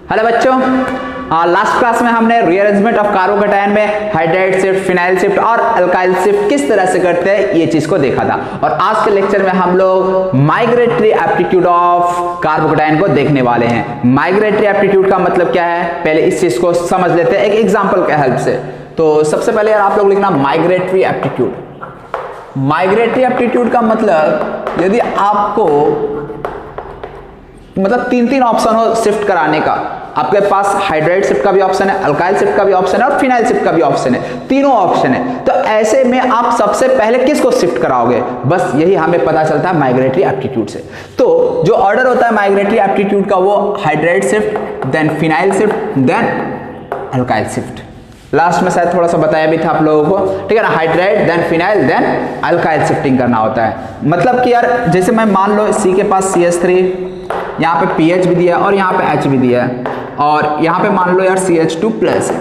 Hello बच्चों, last class में हमने रीअरेंजमेंट ऑफ कार्बोकैटायन में हाइड्राइड शिफ्ट, फिनाइल शिफ्ट और अल्काइल शिफ्ट किस तरह से करते हैं ये चीज को देखा था। और आज के लेक्चर में हम लोग माइग्रेटरी एप्टीट्यूड ऑफ कार्बोकैटायन को देखने वाले हैं। माइग्रेटरी एप्टीट्यूड का मतलब क्या है, पहले इस चीज को समझ लेते हैं एक एग्जाम्पल के हेल्प से। तो सबसे पहले यार आप लोग लिखना माइग्रेटरी एप्टीट्यूड। माइग्रेटरी एप्टीट्यूड का मतलब यदि आपको तीन तीन ऑप्शन हो शिफ्ट कराने का, आपके पास हाइड्राइड शिफ्ट का भी ऑप्शन है, अल्काइल शिफ्ट का भी ऑप्शन है और फिनाइल शिफ्ट का भी ऑप्शन है, तीनों ऑप्शन है। तो ऐसे में आप सबसे पहले किसको शिफ्ट कराओगे, बस यही हमें पता चलता है माइग्रेटरी एप्टीट्यूड से। तो जो ऑर्डर होता है माइग्रेटरी एप्टीट्यूड का वो hydride shift, then phenyl shift, then alkyl shift. Last में शायद थोड़ा सा बताया भी था आप लोगों को, ठीक है ना। Hydride, then phenyl, then alkyl shifting करना होता है। मतलब कि यार जैसे मैं मान लो C के पास CH3, यहाँ पे pH भी दिया है और यहाँ पे H भी दिया है, और यहाँ पे मान लो यार CH2 प्लस है।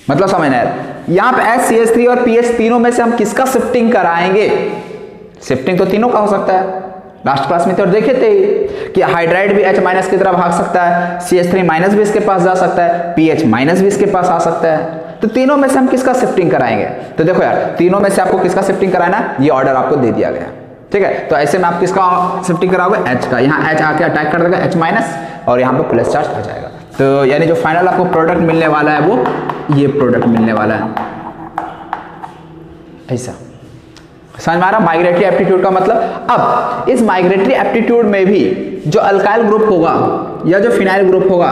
मतलब समझना यार, यहाँ पे H, CH3 और pH तीनों में से हम किसका शिफ्टिंग कराएंगे। शिफ्टिंग तो तीनों का हो सकता है, लास्ट क्लास में तो देखे थे कि हाइड्राइड भी H माइनस की तरफ भाग सकता है, CH3 माइनस भी इसके पास जा सकता है, pH माइनस भी इसके पास आ सकता है। तो तीनों में से हम किसका शिफ्टिंग कराएंगे। तो देखो यार, तीनों में से आपको किसका शिफ्टिंग कराना है, ये ऑर्डर आपको दे दिया गया, ठीक है। तो ऐसे में आप किसका शिफ्टिंग कराओगे, H का। यहाँ H आके अटैक कर देगा H माइनस और यहाँ पे प्लस चार्ज आ जाएगा। तो यानी जो फाइनल आपको प्रोडक्ट मिलने वाला है वो ये प्रोडक्ट मिलने वाला है। ऐसा समझ में आ रहा माइग्रेटरी एप्टीट्यूड का मतलब। अब इस माइग्रेटरी एप्टीट्यूड में भी जो अल्काइल ग्रुप होगा या जो फिनाइल ग्रुप होगा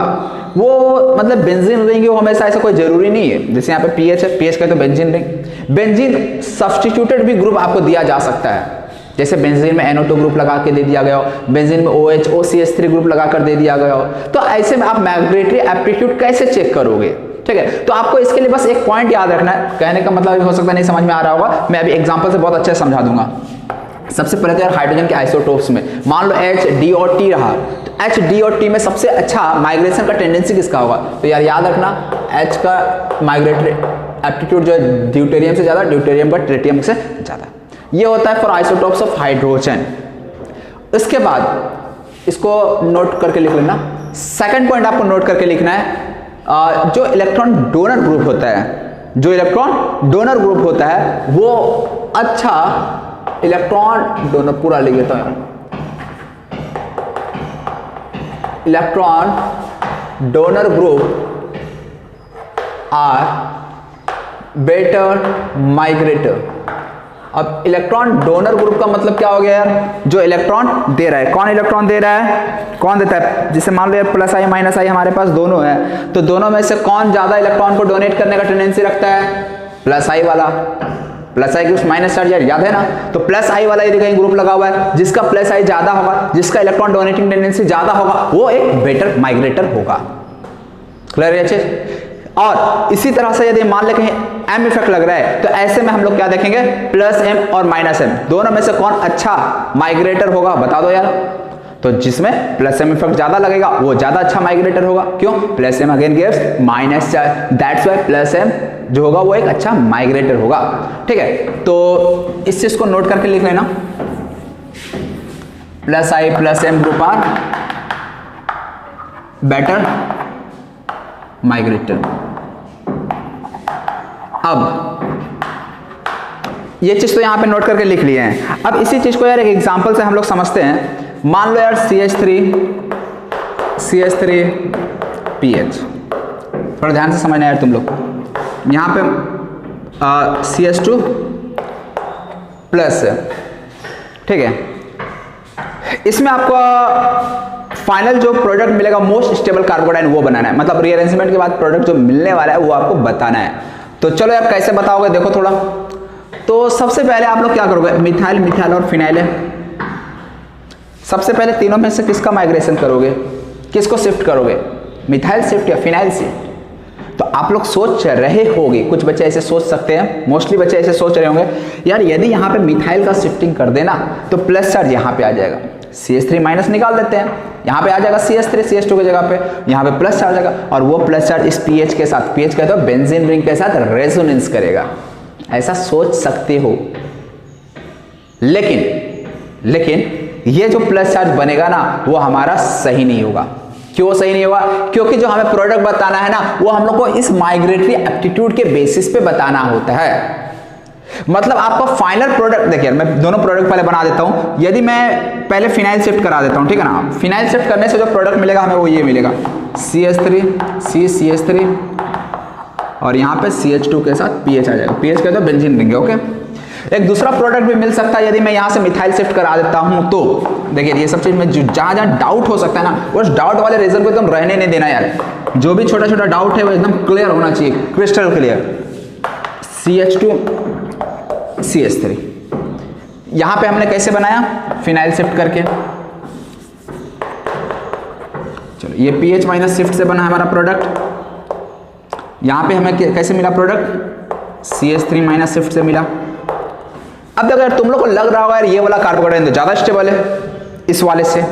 वो मतलब बेंजीन रिंग हो हमेशा, ऐसा कोई जरूरी नहीं है। जैसे यहाँ पे pH है, pH का तो बेंजीन रिंग, बेंजीन सब्स्टिट्यूटेड भी ग्रुप आपको दिया जा सकता है। जैसे बेंजीन में NO2 ग्रुप लगा के दे दिया गया हो, बेंजीन में OH OCH3 ग्रुप लगाकर दे दिया गया हो। तो ऐसे में आप माइग्रेटरी एप्टीट्यूड कैसे चेक करोगे, ठीक है। तो आपको इसके लिए बस एक पॉइंट याद रखना है। कहने का मतलब हो सकता है नहीं समझ में आ रहा होगा, मैं अभी एग्जांपल से बहुत अच्छे से समझा दूंगा। सबसे पहले तो यार हाइड्रोजन के आइसोटोप्स में मान लो H, D और T रहा, तो H, D और T में सबसे अच्छा माइग्रेशन का टेंडेंसी किसका होगा। तो यार याद रखना H का माइग्रेटरी एप्टीट्यूड जो है ड्यूटेरियम से ज़्यादा, ड्यूटेरियम का ट्रिटियम से ज़्यादा। ये होता है फॉर आइसोटोप्स ऑफ हाइड्रोजन। इसके बाद इसको नोट करके लिख लेना। सेकंड पॉइंट आपको नोट करके लिखना है, जो इलेक्ट्रॉन डोनर ग्रुप होता है, जो इलेक्ट्रॉन डोनर ग्रुप होता है वो अच्छा इलेक्ट्रॉन डोनर, पूरा लिख लेता हूं, electron donor group are better migrator. अब इलेक्ट्रॉन डोनर ग्रुप का मतलब क्या हो गया यार, जो इलेक्ट्रॉन दे रहा है। कौन इलेक्ट्रॉन दे रहा है, कौन देता है। जैसे मान लो यार प्लस आई माइनस आई हमारे पास दोनों है, तो दोनों में से कौन ज्यादा इलेक्ट्रॉन को डोनेट करने का टेंडेंसी रखता है, प्लस आई वाला। प्लस आई ग्रुप माइनस चार्ज याद है ना, तो प्लस आई वाला यदि कहीं ग्रुप लगा हुआ है, जिसका प्लस आई ज्यादा होगा, जिसका इलेक्ट्रॉन डोनेटिंग टेंडेंसी ज्यादा होगा, वो एक बेटर माइग्रेटर होगा। क्लियर है अच्छे। और इसी तरह से यदि मान ले कहीं M इफेक्ट लग रहा है, तो ऐसे में हम लोग क्या देखेंगे, प्लस M और माइनस M दोनों में से कौन अच्छा माइग्रेटर होगा, बता दो यार। तो जिसमें प्लस M इफेक्ट ज्यादा लगेगा वो ज्यादा अच्छा माइग्रेटर होगा। क्यों, plus M again gives minus charge, that's why plus M जो होगा वो एक अच्छा माइग्रेटर होगा, ठीक है। तो इस चीज को नोट करके लिख लेना, plus I plus M group are better migrator. अब ये चीज तो यहां पे नोट करके लिख लिए हैं। अब इसी चीज को यार एक एग्जांपल से हम लोग समझते हैं। मान लो यार CH3 pH, थोड़ा ध्यान से समझना यार तुम लोग। यहां पे CH2 प्लस है, ठीक है। इसमें आपको फाइनल जो प्रोडक्ट मिलेगा मोस्ट स्टेबल कार्बोकैटायन वो बनाना है। मतलब रीअरेंजमेंट के बाद प्रोडक्ट जो मिलने वाला है वो आपको बताना है। तो चलो यार कैसे बताओगे, देखो थोड़ा। तो सबसे पहले आप लोग क्या करोगे, मिथाइल, मिथाइल और फिनाइल है। सबसे पहले तीनों में से किसका माइग्रेशन करोगे, किसको शिफ्ट करोगे, मिथाइल शिफ्ट या फिनाइल शिफ्ट। तो आप लोग सोच रहे होंगे, कुछ बच्चे ऐसे सोच सकते हैं, मोस्टली बच्चे ऐसे सोच रहे होंगे यार यदि यहाँ पे मिथाइल का शिफ्टिंग कर देना तो प्लस चार्ज यहाँ पे आ जाएगा, CH3 माइनस निकाल देते हैं, यहाँ पे आ जाएगा CH3 CH2 की जगह पे, यहाँ पे प्लस चार्ज आएगा और वो प्लस चार्ज इस pH के साथ, pH कहते हो बेंजीन रिंग के साथ रेजोनेंस करेगा। ऐसा सोच सकते हो, लेकिन ये जो प्लस चार्ज बनेगा ना वो हमारा सही नहीं होगा। क्यों सही नहीं होगा? क्योंकि जो हमें प्रोडक्ट बताना है ना, वो हम लोग को इस माइग्रेटरी एप्टीट्यूड के बेसिस पे बताना होता है। मतलब आपका फाइनल प्रोडक्ट, देखिए मैं दोनों प्रोडक्ट पहले बना देता हूं। यदि मैं पहले फिनाइल शिफ्ट करा देता हूं, ठीक है ना, फिनाइल शिफ्ट करने से जो प्रोडक्ट मिलेगा हमें वो ये मिलेगा, CH3 CCH3 और यहाँ पे CH2 के साथ PH आ जाएगा। PH कहते हैं बेंजीन रिंग है, ओके। एक दूसरा प्रोडक्ट भी मिल सकता है यदि मैं यहाँ से मिथाइल शिफ्ट करा देता हूँ तो। देखिए ये सब चीज में जहाँ जहाँ डाउट हो सकता है ना, उस डाउट वाले रीजन को एकदम रहने नहीं देना यार। जो भी छोटा छोटा डाउट है वो एकदम क्लियर होना चाहिए, क्रिस्टल क्लियर। CH2 CH3 यहाँ पे हमने कैसे बनाया? फिनाइल शिफ्ट करके। चलो ये PH माइनस शिफ्ट से बना हमारा प्रोडक्ट। यहाँ पे हमें कैसे मिला प्रोडक्ट? CH3 माइनस शिफ्ट से मिला। अब देखो यार, तुम लोग को लग रहा होगा यार ये वाला कार्बोकेटाइन तो ज्यादा स्टेबल है इस वाले से,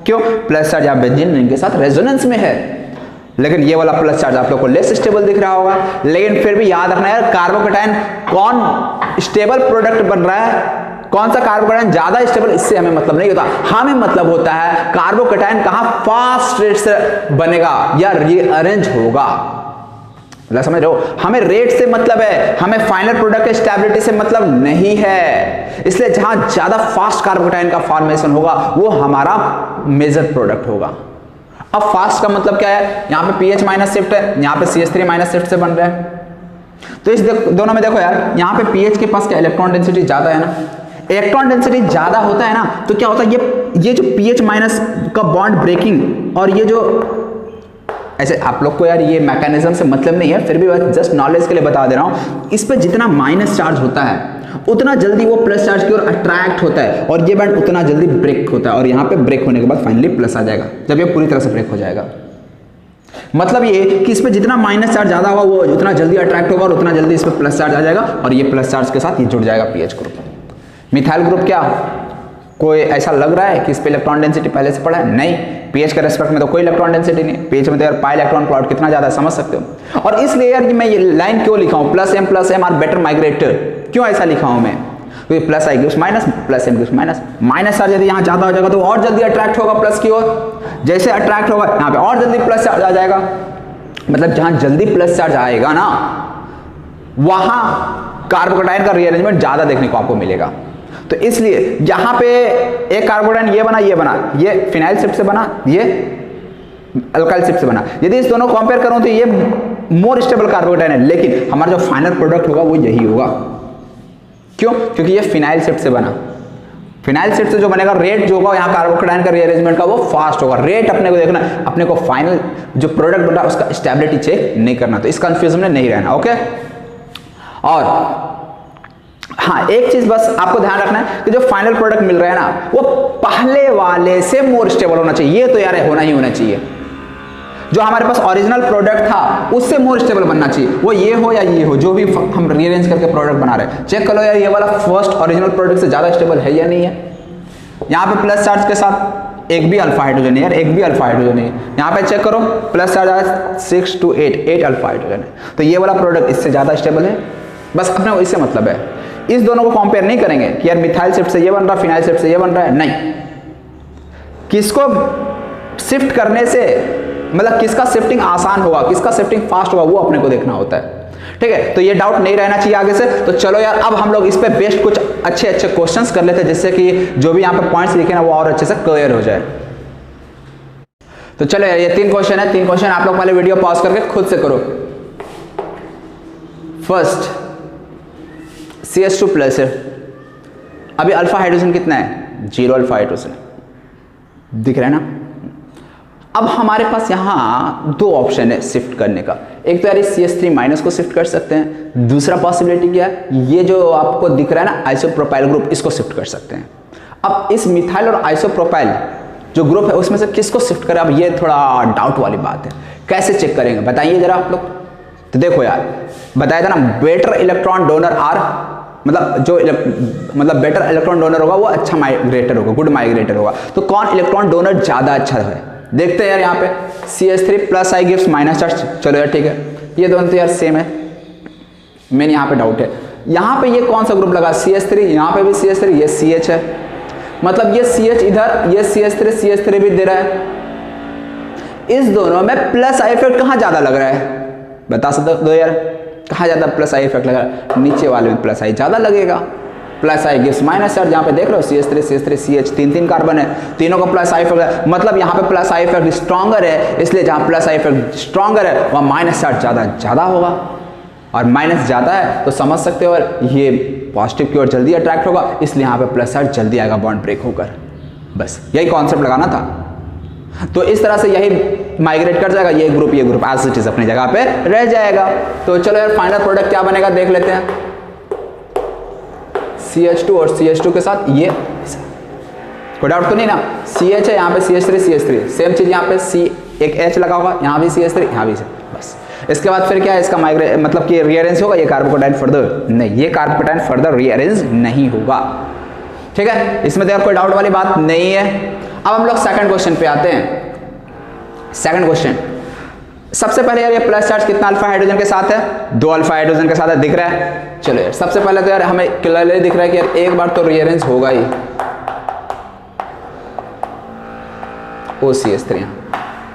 क्यों? प्लस चार्ज आप बेंजीन रिंग के साथ रेजोनेंस में है, लेकिन ये वाला प्लस चार्ज आप लोग को लेस स्टेबल दिख रहा होगा। लेकिन फिर भी याद रखना यार, कार्बोकेटाइन कौन स्टेबल प्रोडक्ट बन रहा है, कौन सा कार्बोकेटाइन ज्यादा स्टेबल, इससे हमें मतलब नहीं होता। हमें मतलब होता है कार्बोकेटाइन कहां फास्ट रेट से बनेगा या रीअरेंज होगा। समझ रहे हो? हमें रेट से मतलब है, हमें फाइनल प्रोडक्ट की स्टेबिलिटी से मतलब नहीं है। इसलिए जहां ज्यादा फास्ट कार्बोकेटाइन का फॉर्मेशन होगा वो हमारा मेजर प्रोडक्ट होगा। अब फास्ट का मतलब क्या है? यहाँ पे PH माइनस शिफ्ट है, यहाँ पे CH3 माइनस शिफ्ट से बन रहा है। तो इस दोनों में देखो यार, यहाँ पे PH के पास क्या इलेक्ट्रॉन डेंसिटी ज्यादा है ना। इलेक्ट्रॉन डेंसिटी ज्यादा होता है ना, तो क्या होता है, ये जो PH माइनस का बॉन्ड ब्रेकिंग और ये जो, ऐसे आप लोग को यार ये मैकेनिज्म से मतलब नहीं है, फिर भी जस्ट नॉलेज के लिए बता दे रहा हूं। इस पे जितना माइनस चार्ज होता है उतना जल्दी वो प्लस चार्ज की ओर अट्रैक्ट होता है, और ये बैंड उतना जल्दी ब्रेक होता है, और यहाँ पे ब्रेक होने के बाद फाइनली प्लस आ जाएगा जब ये पूरी तरह से ब्रेक हो जाएगा। मतलब ये कि इस पे जितना माइनस चार्ज ज्यादा होगा वो उतना जल्दी अट्रैक्ट होगा और उतना जल्दी इस पे प्लस चार्ज आ जाएगा, और ये प्लस चार्ज के साथ ये जुड़ जाएगा PH ग्रुप। मिथाइल ग्रुप क्या, कोई ऐसा लग रहा है कि इस पे इलेक्ट्रॉन डेंसिटी पहले से पड़ा है? नहीं, PH के रेस्पेक्ट में तो कोई इलेक्ट्रॉन डेंसिटी नहीं। PH में तो यार पाई इलेक्ट्रॉन प्लॉट कितना ज्यादा है समझ सकते हो। और इसलिए यार मैं ये लाइन क्यों लिखा हूं, plus m are better migrator, क्यों ऐसा लिखा हूं मैं? क्योंकि plus I gives minus, plus m gives minus. Minus charge यदि यहाँ ज्यादा हो जाएगा तो और जल्दी अट्रैक्ट होगा प्लस की ओर, जैसे अट्रैक्ट होगा यहाँ पे और जल्दी प्लस चार्ज आ जाएगा। मतलब जहां जल्दी प्लस चार्ज आएगा ना, वहां कार्बोकेटाइन का रीअरेंजमेंट ज्यादा देखने को आपको मिलेगा। तो इसलिए यहां पे एक कार्बोकेटाइन ये बना, ये फिनाइल शिफ्ट से बना, ये अल्काइल शिफ्ट से बना। यदि इस दोनों कंपेयर करूं तो ये मोर स्टेबल कार्बोकेटाइन है, लेकिन हमारा जो फाइनल प्रोडक्ट होगा वो यही होगा। क्यों? क्योंकि ये फिनाइल शिफ्ट से बना। फिनाइल शिफ्ट से जो बनेगा, रेट जो होगा यहाँ कार्बोकेटाइन का रीअरेंजमेंट का वो फास्ट होगा। रेट अपने को देखना, अपने को फाइनल जो प्रोडक्ट बन रहा है उसका स्टेबिलिटी चेक नहीं करना, तो इस कंफ्यूजन में नहीं रहना, ओके। और हाँ, एक चीज बस आपको ध्यान रखना है कि जो फाइनल प्रोडक्ट मिल रहा है ना, वो पहले वाले से मोर स्टेबल होना चाहिए। ये तो यार होना ही होना चाहिए। जो हमारे पास ओरिजिनल प्रोडक्ट था उससे मोर स्टेबल बनना चाहिए, वो ये हो या ये हो, जो भी हम रीअरेंज करके प्रोडक्ट बना रहे हैं। चेक करो यार, ये वाला फर्स्ट ओरिजिनल प्रोडक्ट से ज्यादा स्टेबल है या नहीं है। यहाँ पे प्लस चार्ज के साथ एक भी अल्फा हाइड्रोजन है यार, एक भी अल्फा हाइड्रोजन है। यहाँ पे चेक करो, प्लस चार्ज आया 6 to 8 अल्फा हाइड्रोजन है। तो ये वाला प्रोडक्ट इससे ज्यादा स्टेबल है। बस अपने इससे मतलब है, इस दोनों को कंपेयर नहीं करेंगे कि यार मिथाइल शिफ्ट से ये बन रहा, फिनाइल शिफ्ट से ये बन रहा है, नहीं। किसको शिफ्ट करने से, मतलब किसका शिफ्टिंग आसान होगा, किसका शिफ्टिंग फास्ट होगा, वो अपने को देखना होता है। ठीक है, तो ये डाउट नहीं रहना चाहिए आगे से। तो चलो यार, अब हम लोग इस पे बेस्ट कुछ अच्छे अच्छे क्वेश्चंस कर लेते हैं, जिससे कि जो भी यहाँ पे पॉइंट्स लिखे ना वो और अच्छे से क्लियर हो जाए। तो चलो यार, ये 3 क्वेश्चन है। 3 क्वेश्चन आप लोग पहले वीडियो पॉज करके खुद से करो। फर्स्ट, CH2 प्लस है, अभी अल्फा हाइड्रोजन कितना है? 0 अल्फा हाइड्रोजन, दिख रहा है ना। अब हमारे पास यहाँ 2 ऑप्शन है शिफ्ट करने का। एक तो यार इस CH3 माइनस को शिफ्ट कर सकते हैं, दूसरा पॉसिबिलिटी क्या है, ये जो आपको दिख रहा है ना आइसोप्रोपाइल ग्रुप, इसको शिफ्ट कर सकते हैं। अब इस मिथाइल और आइसोप्रोपाइल जो ग्रुप है उसमें से किसको शिफ्ट करें, अब ये थोड़ा डाउट वाली बात है। कैसे चेक करेंगे बताइए जरा आप लोग। तो देखो यार, बताया था ना, बेटर इलेक्ट्रॉन डोनर आर, मतलब जो बेटर इलेक्ट्रॉन डोनर होगा वो अच्छा माइग्रेटर होगा, गुड माइग्रेटर होगा। तो कौन इलेक्ट्रॉन डोनर ज्यादा अच्छा है, देखते हैं यार। यहाँ पे CH3 plus I gives minus charge, चलो यार ठीक है, ये दोनों तो यार सेम है। मेन यहाँ पे डाउट है, यहाँ पे ये कौन सा ग्रुप लगा, CH3, यहाँ पे भी CH3, ये CH है, मतलब ये CH इधर, ये CH3 भी दे रहा है, इस दोनों में प्लस आई इफेक्ट कहाँ ज़्यादा लग रहा है, बता सकते हो यार, कहाँ ज़्यादा प्लस आई इफेक्ट लग रहा है? नीचे वाले में प्लस आई ज़्यादा लगेगा। Plus I gives minus charge, यहाँ पे देख रहे हो CH3 CH3 CH, तीन कार्बन है, तीनों का प्लस आई इफेक्ट, मतलब यहाँ पे प्लस आई इफेक्ट स्ट्रॉन्गर है, इसलिए जहाँ प्लस आई इफेक्ट स्ट्रॉन्गर है वहाँ माइनस चार्ज ज़्यादा होगा, और माइनस ज़्यादा है तो समझ सकते हो ये पॉजिटिव की ओर जल्दी अट्रैक्ट होगा, इसलिए यहाँ पे प्लस चार्ज जल्दी आएगा बॉन्ड ब्रेक होकर। बस यही कॉन्सेप्ट लगाना था। तो इस तरह से यही माइग्रेट कर जाएगा, ये ग्रुप एज इट इज अपनी जगह पे रह जाएगा। तो चलो यार फाइनल प्रोडक्ट क्या बनेगा देख लेते हैं। CH2 और CH2 के साथ ये, कोई डाउट तो नहीं ना? CH है यहाँ पे, CH3 सेम चीज यहाँ पे, C एक H लगा होगा, यहाँ भी CH3 यहाँ भी, बस। इसके बाद फिर क्या है इसका माइग्रेट, मतलब कि रीअरेंज होगा ये कार्बोकेटाइन फर्दर? नहीं, ये कार्बोकेटाइन फर्दर रीअरेंज नहीं होगा। ठीक है, इसमें तो यार कोई डाउट वाली बात नहीं है। अब हम लोग सेकंड क्वेश्चन पे आते हैं। सेकंड क्वेश्चन, सबसे पहले यार ये प्लस चार्ज कितना अल्फा हाइड्रोजन के साथ है? 2 अल्फा हाइड्रोजन के साथ है, दिख रहा है? चलो यार सबसे पहले तो यार हमें क्लियरली दिख रहा है कि यार एक बार तो रीअरेंज होगा ही, OCH3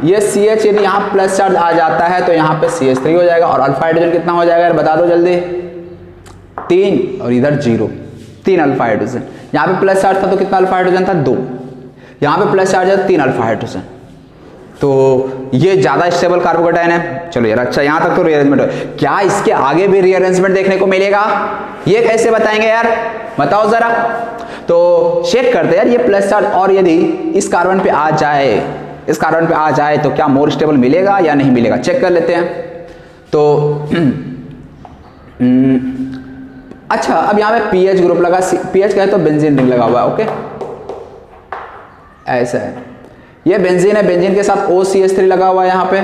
ये CH यदि यहाँ प्लस चार्ज आ जाता है तो यहाँ पे CH3 हो जाएगा, और अल्फा हाइड्रोजन कितना हो जाएगा यार बता दो जल्दी? 3 और इधर 0, 3 अल्फा हाइड्रोजन। यहाँ पे प्लस चार्ज था तो कितना अल्फा हाइड्रोजन था? 2। यहाँ पे प्लस चार्ज है 3 अल्फा हाइड्रोजन, तो ये ज्यादा स्टेबल कार्बोकेटाइन है। चलो यार अच्छा, यहाँ तक तो रीअरेंजमेंट है। क्या इसके आगे भी रीअरेंजमेंट देखने को मिलेगा? ये कैसे बताएंगे यार, बताओ जरा। तो चेक करते हैं यार ये प्लस चार्ज और यदि इस कार्बन पे आ जाए, इस कार्बन पे आ जाए तो क्या मोर स्टेबल मिलेगा या नहीं मिलेगा, चेक कर लेते हैं। तो अच्छा, अब यहाँ पे पीएच ग्रुप लगा, पीएच का है तो बेंजीन रिंग लगा हुआ है, ओके ऐसा है। ये बेंजीन है, बेंजीन के साथ OCH3 लगा हुआ है यहाँ पे,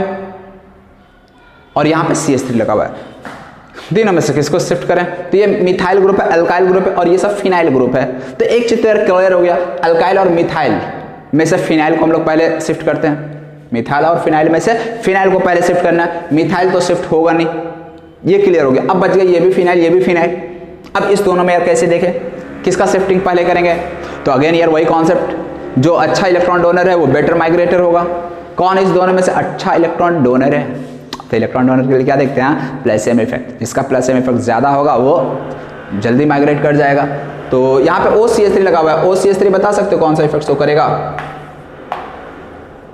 और यहाँ पे CH3 लगा हुआ है। तीनों में से किसको शिफ्ट करें? तो ये मिथाइल ग्रुप है, अल्काइल ग्रुप है, और ये सब फिनाइल ग्रुप है। तो एक चीज क्लियर हो गया, अल्काइल और मिथाइल में से फिनाइल को हम लोग पहले शिफ्ट करते हैं। मिथाइल और फिनाइल में से फिनाइल को पहले शिफ्ट करना है, मिथाइल तो शिफ्ट होगा नहीं, ये क्लियर हो गया। अब बच गया ये भी फिनाइल, ये भी फिनाइल। अब इस दोनों में यार कैसे देखें किसका शिफ्टिंग पहले करेंगे? तो अगेन यार वही कॉन्सेप्ट, जो अच्छा इलेक्ट्रॉन डोनर है वो बेटर माइग्रेटर होगा। कौन इस दोनों में से अच्छा इलेक्ट्रॉन डोनर है? तो इलेक्ट्रॉन डोनर के लिए क्या देखते हैं? Plus M effect. जिसका प्लस एम इफेक्ट ज्यादा होगा वो जल्दी माइग्रेट कर जाएगा। तो यहाँ पे OCH3 लगा हुआ है, OCH3 बता सकते हो कौन सा इफेक्ट शो करेगा?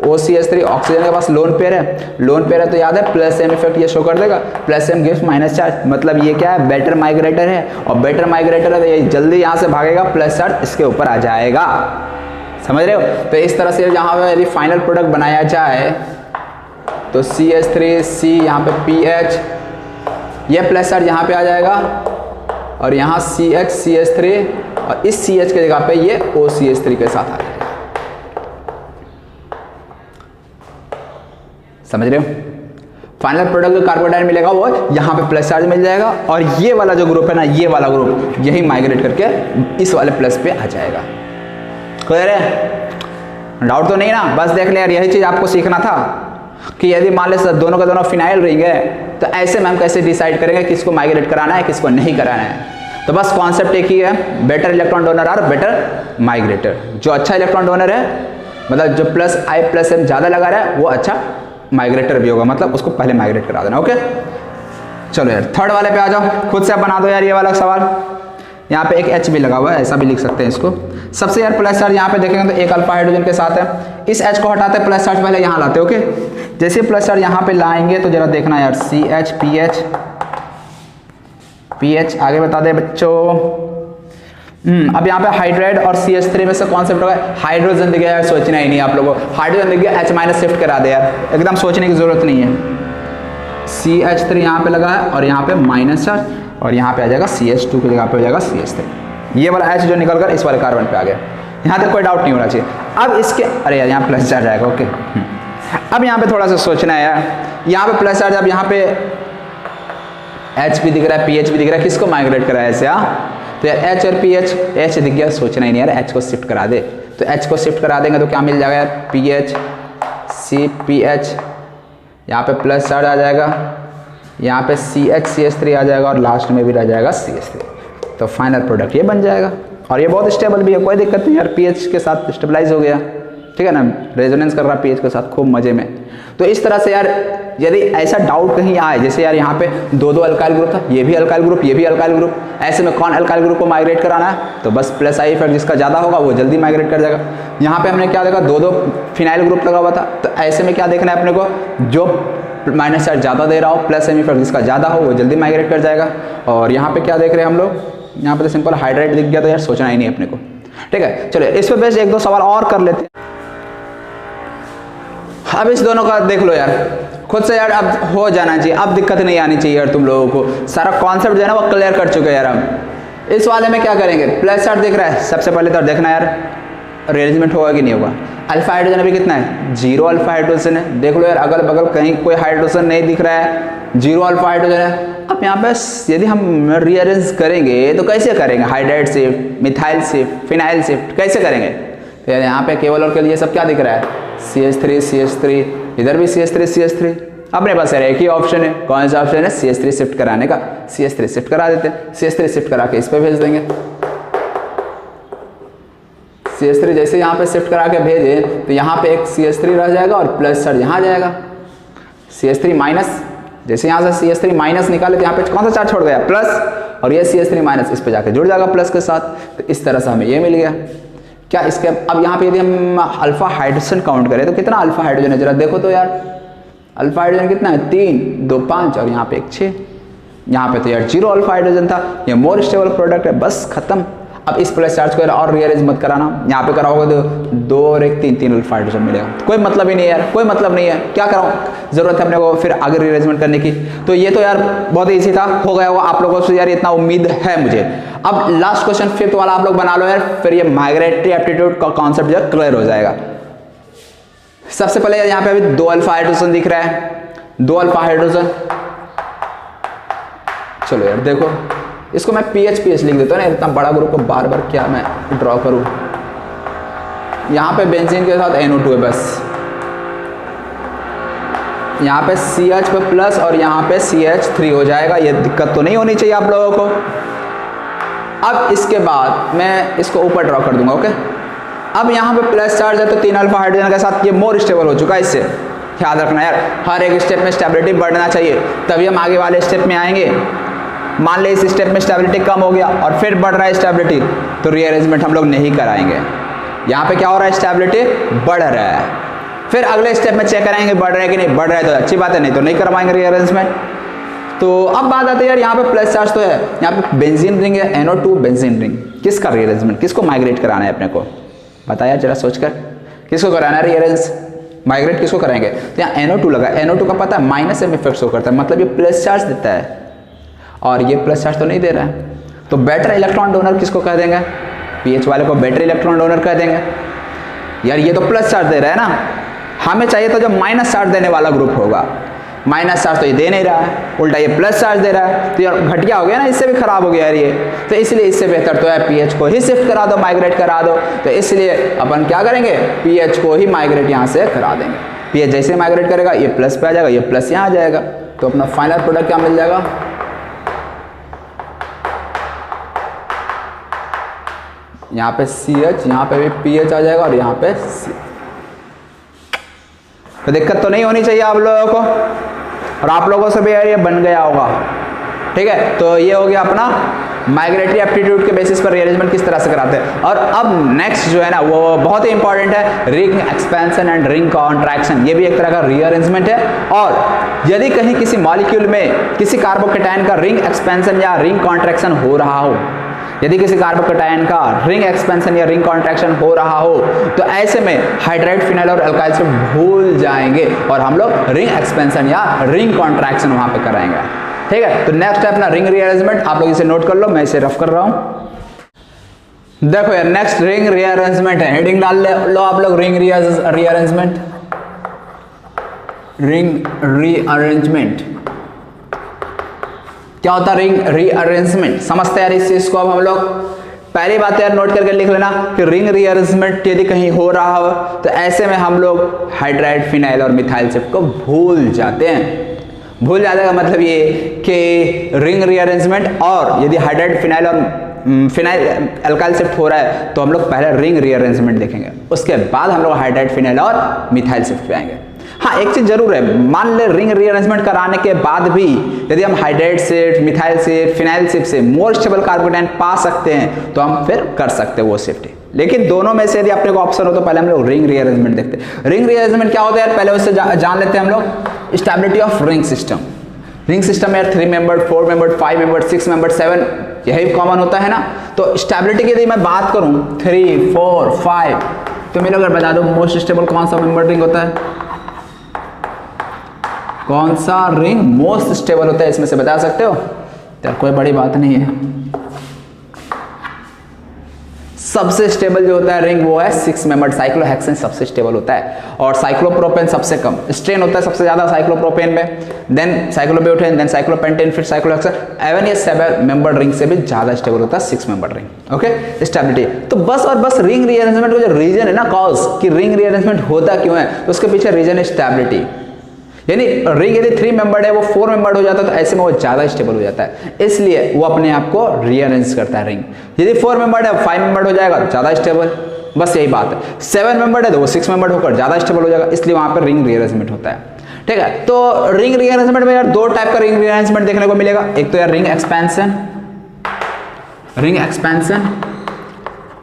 OCH3 ऑक्सीजन के पास लोन पेयर है, लोन पेयर है तो याद है प्लस एम इफेक्ट ये शो कर देगा। Plus M gives minus charge, मतलब ये क्या है? बेटर माइग्रेटर है, और बेटर माइग्रेटर है तो ये जल्दी यहाँ से भागेगा, प्लस चार्ज इसके ऊपर आ जाएगा। समझ रहे हो? तो इस तरह से जहाँ पे यदि फाइनल प्रोडक्ट बनाया जाए तो CH3C यहाँ पे PH, ये प्लस चार्ज यहाँ पे आ जाएगा, और यहाँ CH CH3, और इस CH के जगह पे ये OCH3 के साथ आ जाएगा। समझ रहे हो? फाइनल प्रोडक्ट जो कार्बोडाइन मिलेगा वो यहाँ पे प्लस चार्ज मिल जाएगा, और ये वाला जो ग्रुप है ना, ये वाला ग्रुप यही माइग्रेट करके इस वाले प्लस पे आ जाएगा। क्लियर है? डाउट तो नहीं ना? बस देख ले यार, यही चीज आपको सीखना था कि यदि मान ले दोनों का दोनों फिनाइल रिंग है तो ऐसे में हम कैसे डिसाइड करेंगे किसको माइग्रेट कराना है किसको नहीं कराना है। तो बस कॉन्सेप्ट एक ही है, बेटर इलेक्ट्रॉन डोनर और बेटर माइग्रेटर। जो अच्छा इलेक्ट्रॉन डोनर है, मतलब जो प्लस आई प्लस एम ज्यादा लगा रहा है, वो अच्छा माइग्रेटर भी होगा, मतलब उसको पहले माइग्रेट करा देना। ओके चलो यार थर्ड वाले पे आ जाओ, खुद से बना दो यार ये वाला सवाल। यहाँ पे एक H भी लगा हुआ है, ऐसा भी लिख सकते हैं इसको। सबसे यार प्लस चार्ज यहाँ पे देखेंगे तो एक अल्फा हाइड्रोजन के साथ है, इस H को हटाते हैं, प्लस चार्ज पहले यहाँ लाते हैं। ओके जैसे प्लस चार्ज यहाँ पे लाएंगे तो जरा देखना यार, CH PH PH आगे बता दे बच्चों। अब यहाँ पे हाइड्राइड और CH3 में से कॉन्सेप्ट होगा हाइड्रोजन दिख गया यार, सोचना ही नहीं आप लोगों को। हाइड्रोजन दिख गया, H माइनस शिफ्ट करा दे यार, एकदम सोचने की जरूरत नहीं है। CH3 यहाँ पे लगा है और यहाँ पे माइनस चार्ज, और यहाँ पे आ जाएगा CH2 की जगह पे हो जाएगा CH3। ये वाला H जो निकल कर इस वाले कार्बन पे आ गया, यहाँ तक कोई डाउट नहीं होना चाहिए। अब इसके अरे यार यहाँ प्लस चार्ज आएगा। ओके अब यहाँ पे थोड़ा सा सोचना है यार, यहाँ पे प्लस चार्ज, अब यहाँ पे H भी दिख रहा है, PH भी दिख रहा है, किसको माइग्रेट करा है ऐसे? तो यार H और PH, H दिख गया, सोचना ही नहीं यार, H को शिफ्ट करा दे। तो H को शिफ्ट करा देंगे तो क्या मिल जाएगा यार? PH CPH, यहाँ पे प्लस चार्ज आ जाएगा, यहाँ पे CH CH3 आ जाएगा, और लास्ट में भी रह जाएगा CH3। तो फाइनल प्रोडक्ट ये बन जाएगा, और ये बहुत स्टेबल भी है, कोई दिक्कत नहीं यार, pH के साथ स्टेबलाइज हो गया। ठीक है ना, रेजोनेंस कर रहा है पीएच के साथ खूब मजे में। तो इस तरह से यार यदि ऐसा डाउट कहीं आए, जैसे यार यहाँ पे दो दो अल्काइल ग्रुप था, ये भी अल्काइल ग्रुप, ये भी अल्काइल ग्रुप, ऐसे में कौन अल्काइल ग्रुप को माइग्रेट कराना है, तो बस प्लस आई इफेक्ट जिसका ज़्यादा होगा वो जल्दी माइग्रेट कर जाएगा। यहाँ पे हमने क्या देखा, दो दो फिनाइल ग्रुप लगा हुआ था, तो ऐसे में क्या देखना है अपने को, जो माइनस चार्ज ज़्यादा दे रहा हो, प्लस एम इफेक्ट जिसका ज़्यादा हो वो जल्दी माइग्रेट कर जाएगा। और यहाँ पे क्या देख रहे हैं हम लोग, यहाँ पे तो सिंपल हाइड्राइड दिख गया, तो यार सोचना ही नहीं अपने को। ठीक है, चलिए इस पर बेस्ट एक दो सवाल और कर लेते हैं। अब इस दोनों का देख लो यार खुद से यार, अब हो जाना चाहिए, अब दिक्कत नहीं आनी चाहिए यार तुम लोगों को, सारा कॉन्सेप्ट जो है ना वो क्लियर कर चुके हैं यार। हम इस वाले में क्या करेंगे, प्लस चार्ज दिख रहा है, सबसे पहले तो देखना यार रिअरेंजमेंट होगा कि नहीं होगा। अल्फा हाइड्रोजन अभी कितना है, 0 अल्फा हाइड्रोजन है, देख लो यार अगल बगल कहीं कोई हाइड्रोजन नहीं दिख रहा है, 0 अल्फा हाइड्रोजन है। अब यहाँ पे यदि हम रीअरेंज करेंगे तो कैसे करेंगे, hydride shift, methyl shift, phenyl shift कैसे करेंगे, तो यहाँ पे केवल और के लिए सब क्या दिख रहा है, CH3 CH3, इधर भी CH3 CH3। अपने पास यार एक ही ऑप्शन है, कौन सा ऑप्शन है, CH3 शिफ्ट कराने का, CH3 शिफ्ट करा देते हैं, CH3 शिफ्ट करा के इस पे भेज देंगे। CH3 जैसे यहाँ पे शिफ्ट करा के भेजे तो यहाँ पे एक CH3 रह जाएगा और प्लस चार्ज यहाँ जाएगा, CH3 माइनस, जैसे यहाँ से CH3 माइनस निकाले तो यहाँ पे कौन सा चार्ज छोड़ गया, प्लस, और ये CH3 माइनस इस पे जाके जुड़ जाएगा प्लस के साथ। तो इस तरह से हमें ये मिल गया क्या। इसके अब यहाँ पे यदि हम अल्फा हाइड्रोजन काउंट करें तो कितना अल्फा हाइड्रोजन है, जरा देखो तो यार, अल्फा हाइड्रोजन कितना है, 3 2 5 और यहाँ पे एक 6। यहाँ पे तो यार 0 अल्फा हाइड्रोजन था, ये मोर स्टेबल प्रोडक्ट है, बस खत्म। अब इस प्लस चार्ज को और रीअरेंज मत कराना, यहाँ पे कराओगे तो 2 और 1 3 अल्फा हाइड्रोजन मिलेगा, कोई मतलब ही नहीं है यार, कोई मतलब नहीं है, क्या कराऊँ, जरूरत है अपने को फिर आगे रीअरेंजमेंट करने की। तो ये तो यार बहुत ईजी था, हो गया होगा आप लोगों से यार, इतना उम्मीद है मुझे। अब लास्ट क्वेश्चन 5th वाला आप लोग बना लो यार, फिर ये माइग्रेटरी एप्टीट्यूड का कॉन्सेप्ट जो है क्लियर हो जाएगा। सबसे पहले यहाँ पे अभी 2 अल्फा हाइड्रोजन दिख रहा है, 2 अल्फा हाइड्रोजन, चलो यार देखो इसको मैं PH लिख देता हूँ ना, इतना बड़ा ग्रुप को बार बार क्या मैं ड्रॉ करूँ। यहाँ पे बेंजीन के साथ NO2 है बस, यहाँ पे CH पे प्लस और यहाँ पे CH3 हो जाएगा, ये दिक्कत तो नहीं होनी चाहिए आप लोगों को। अब इसके बाद मैं इसको ऊपर ड्रॉ कर दूंगा, ओके। अब यहाँ पे प्लस चार्ज है तो 3 अल्फा हाइड्रोजन के साथ ये मोर स्टेबल हो चुका है, इससे ख्याल रखना यार, हर एक स्टेप में स्टेबिलिटी बढ़ना चाहिए, तभी हम आगे वाले स्टेप में आएंगे। मान ले इस स्टेप में स्टेबिलिटी कम हो गया और फिर बढ़ रहा है स्टेबिलिटी, तो रीअरेंजमेंट हम लोग नहीं कराएंगे। यहाँ पे क्या हो रहा है, स्टेबिलिटी बढ़ रहा है, फिर अगले स्टेप में चेक कराएंगे बढ़ रहा है कि नहीं, बढ़ रहा है तो अच्छी बात है, नहीं तो नहीं करवाएंगे रीअरेंजमेंट। तो अब बात आती है यार, यहाँ पे प्लस चार्ज तो है, यहाँ पे बेंजीन रिंग है, NO2 बेंजीन रिंग, किसका रीअरेंजमेंट, किसको माइग्रेट कराना है अपने को, बताया जरा सोचकर, किसको कराना है रीअरेंज, माइग्रेट किसको कराएंगे। तो यहाँ NO2 लगा, NO2 का पता है माइनस एम इफेक्ट शो करता है, मतलब ये प्लस चार्ज देता है और ये प्लस चार्ज तो नहीं दे रहा है, तो बेटर इलेक्ट्रॉन डोनर किसको कह देंगे, PH वाले को बेटर इलेक्ट्रॉन डोनर कह देंगे। यार ये तो प्लस चार्ज दे रहा है ना, हमें चाहिए तो जो माइनस चार्ज देने वाला ग्रुप होगा, माइनस चार्ज तो ये दे नहीं रहा है, उल्टा ये प्लस चार्ज दे रहा है, तो यार घटिया हो गया ना, इससे भी खराब हो गया यार ये। तो इसलिए इससे बेहतर तो है PH को ही शिफ्ट करा दो, माइग्रेट करा दो। तो इसलिए अपन क्या करेंगे, PH को ही माइग्रेट यहाँ से करा देंगे। PH जैसे माइग्रेट करेगा ये प्लस पे आ जाएगा, ये प्लस यहाँ आ जाएगा, तो अपना फाइनल प्रोडक्ट क्या मिल जाएगा, यहाँ पे CH, यहाँ पे भी PH आ जाएगा और यहाँ पे C। तो दिक्कत तो नहीं होनी चाहिए आप लोगों को, और आप लोगों से भी यार ये बन गया होगा, ठीक है। तो ये हो गया अपना माइग्रेटरी एप्टीट्यूड के बेसिस पर रीअरेंजमेंट किस तरह से कराते हैं। और अब नेक्स्ट जो है ना वो बहुत ही इंपॉर्टेंट है, ring expansion and ring contraction, ये भी एक तरह का रीअरेंजमेंट है। और यदि कहीं किसी मॉलिक्यूल में किसी कार्बोकेटायन का रिंग एक्सपेंशन या रिंग कॉन्ट्रैक्शन हो रहा हो, यदि किसी कार्बोकेटायन का रिंग एक्सपेंशन या रिंग कॉन्ट्रैक्शन हो रहा हो, तो ऐसे में हाइड्राइड, फिनाइल और अल्काइल से भूल जाएंगे और हम लोग रिंग एक्सपेंशन या रिंग कॉन्ट्रैक्शन वहां पे कराएंगे, ठीक है। तो नेक्स्ट है अपना रिंग रीअरेंजमेंट, आप लोग इसे नोट कर लो, मैं इसे रफ कर रहा हूं। देखो यार नेक्स्ट रिंग रीअरेंजमेंट है, हेडिंग डाल लो आप लोग, रिंग रीअरेंजमेंट, रिंग रीअरेंजमेंट क्या होता है, रिंग रीअरेंजमेंट समझते हैं इस चीज को। अब हम लोग पहली बात यार नोट करके लिख लेना कि रिंग रीअरेंजमेंट यदि कहीं हो रहा हो तो ऐसे में हम लोग हाइड्राइड, फिनाइल और मिथाइल शिफ्ट को भूल जाते हैं। भूल जाने का मतलब ये कि रिंग रीअरेंजमेंट और यदि हाइड्राइड, फिनाइल और फिनाइल अल्काइल शिफ्ट हो रहा है तो हम लोग पहले रिंग रीअरेंजमेंट देखेंगे, उसके बाद हम लोग हाइड्राइड फिनाइल और मिथाइल शिफ्ट पे आएंगे। हाँ, एक चीज जरूर है, मान ले रिंग रीअरेंजमेंट कराने के बाद भी यदि हम hydride shift, methyl shift, phenyl shift से मोर स्टेबल कार्बोकेटायन पा सकते हैं तो हम फिर कर सकते हैं वो शिफ्ट। लेकिन दोनों में से यदि अपने को ऑप्शन हो तो पहले हम लोग रिंग रीअरेंजमेंट देखते हैं। रिंग रीअरेंजमेंट क्या होता है यार, पहले उससे जान लेते हैं हम लोग। Stability of ring system. Ring system में 3 मेंबर्ड, 4 मेंबर्ड, 5 मेंबर्ड, 6 मेंबर्ड, 7 यही कॉमन होता है ना। तो स्टेबिलिटी की यदि मैं बात करूं 3, 4, 5 तो मेरे अगर बता दो मोस्ट स्टेबल कौन सा मेंबर्ड रिंग होता है, कौन सा रिंग मोस्ट स्टेबल होता है, इसमें से बता सकते हो? यार कोई बड़ी बात नहीं है, सबसे स्टेबल जो होता है रिंग वो है 6 मेंबर्ड साइक्लोहेक्सेन, सबसे स्टेबल होता है। और साइक्लोप्रोपेन सबसे कम स्ट्रेन होता है सबसे ज्यादा साइक्लोप्रोपेन में, देन साइक्लोब्यूटेन, देन साइक्लोपेंटेन, फिर साइक्लोहेक्सेन। एवन ये 7 मेंबर्ड रिंग से भी ज्यादा स्टेबल होता है 6 मेंबर्ड रिंग। Okay, stability. तो बस और बस रिंग रीअरेंजमेंट का जो रीजन है ना, कॉज कि रिंग रीअरेंजमेंट होता क्यों है, तो उसके पीछे रीजन है स्टेबिलिटी। यानी रिंग यदि 3 मेंबर्ड है वो 4 मेंबर्ड हो जाता है तो ऐसे में वो ज्यादा स्टेबल हो जाता है, इसलिए वो अपने आप को रीअरेंज करता है रिंग। यदि 4 मेंबर्ड है 5 मेंबर्ड हो जाएगा तो ज्यादा स्टेबल, बस यही बात है। 7 मेंबर्ड है तो वो 6 मेंबर्ड होकर ज्यादा स्टेबल हो जाएगा, इसलिए वहां पर रिंग रीअरेंजमेंट होता है। ठीक है, तो रिंग रीअरेंजमेंट में यार 2 टाइप का रिंग रीअरेंजमेंट देखने को मिलेगा। एक तो यार रिंग एक्सपेंशन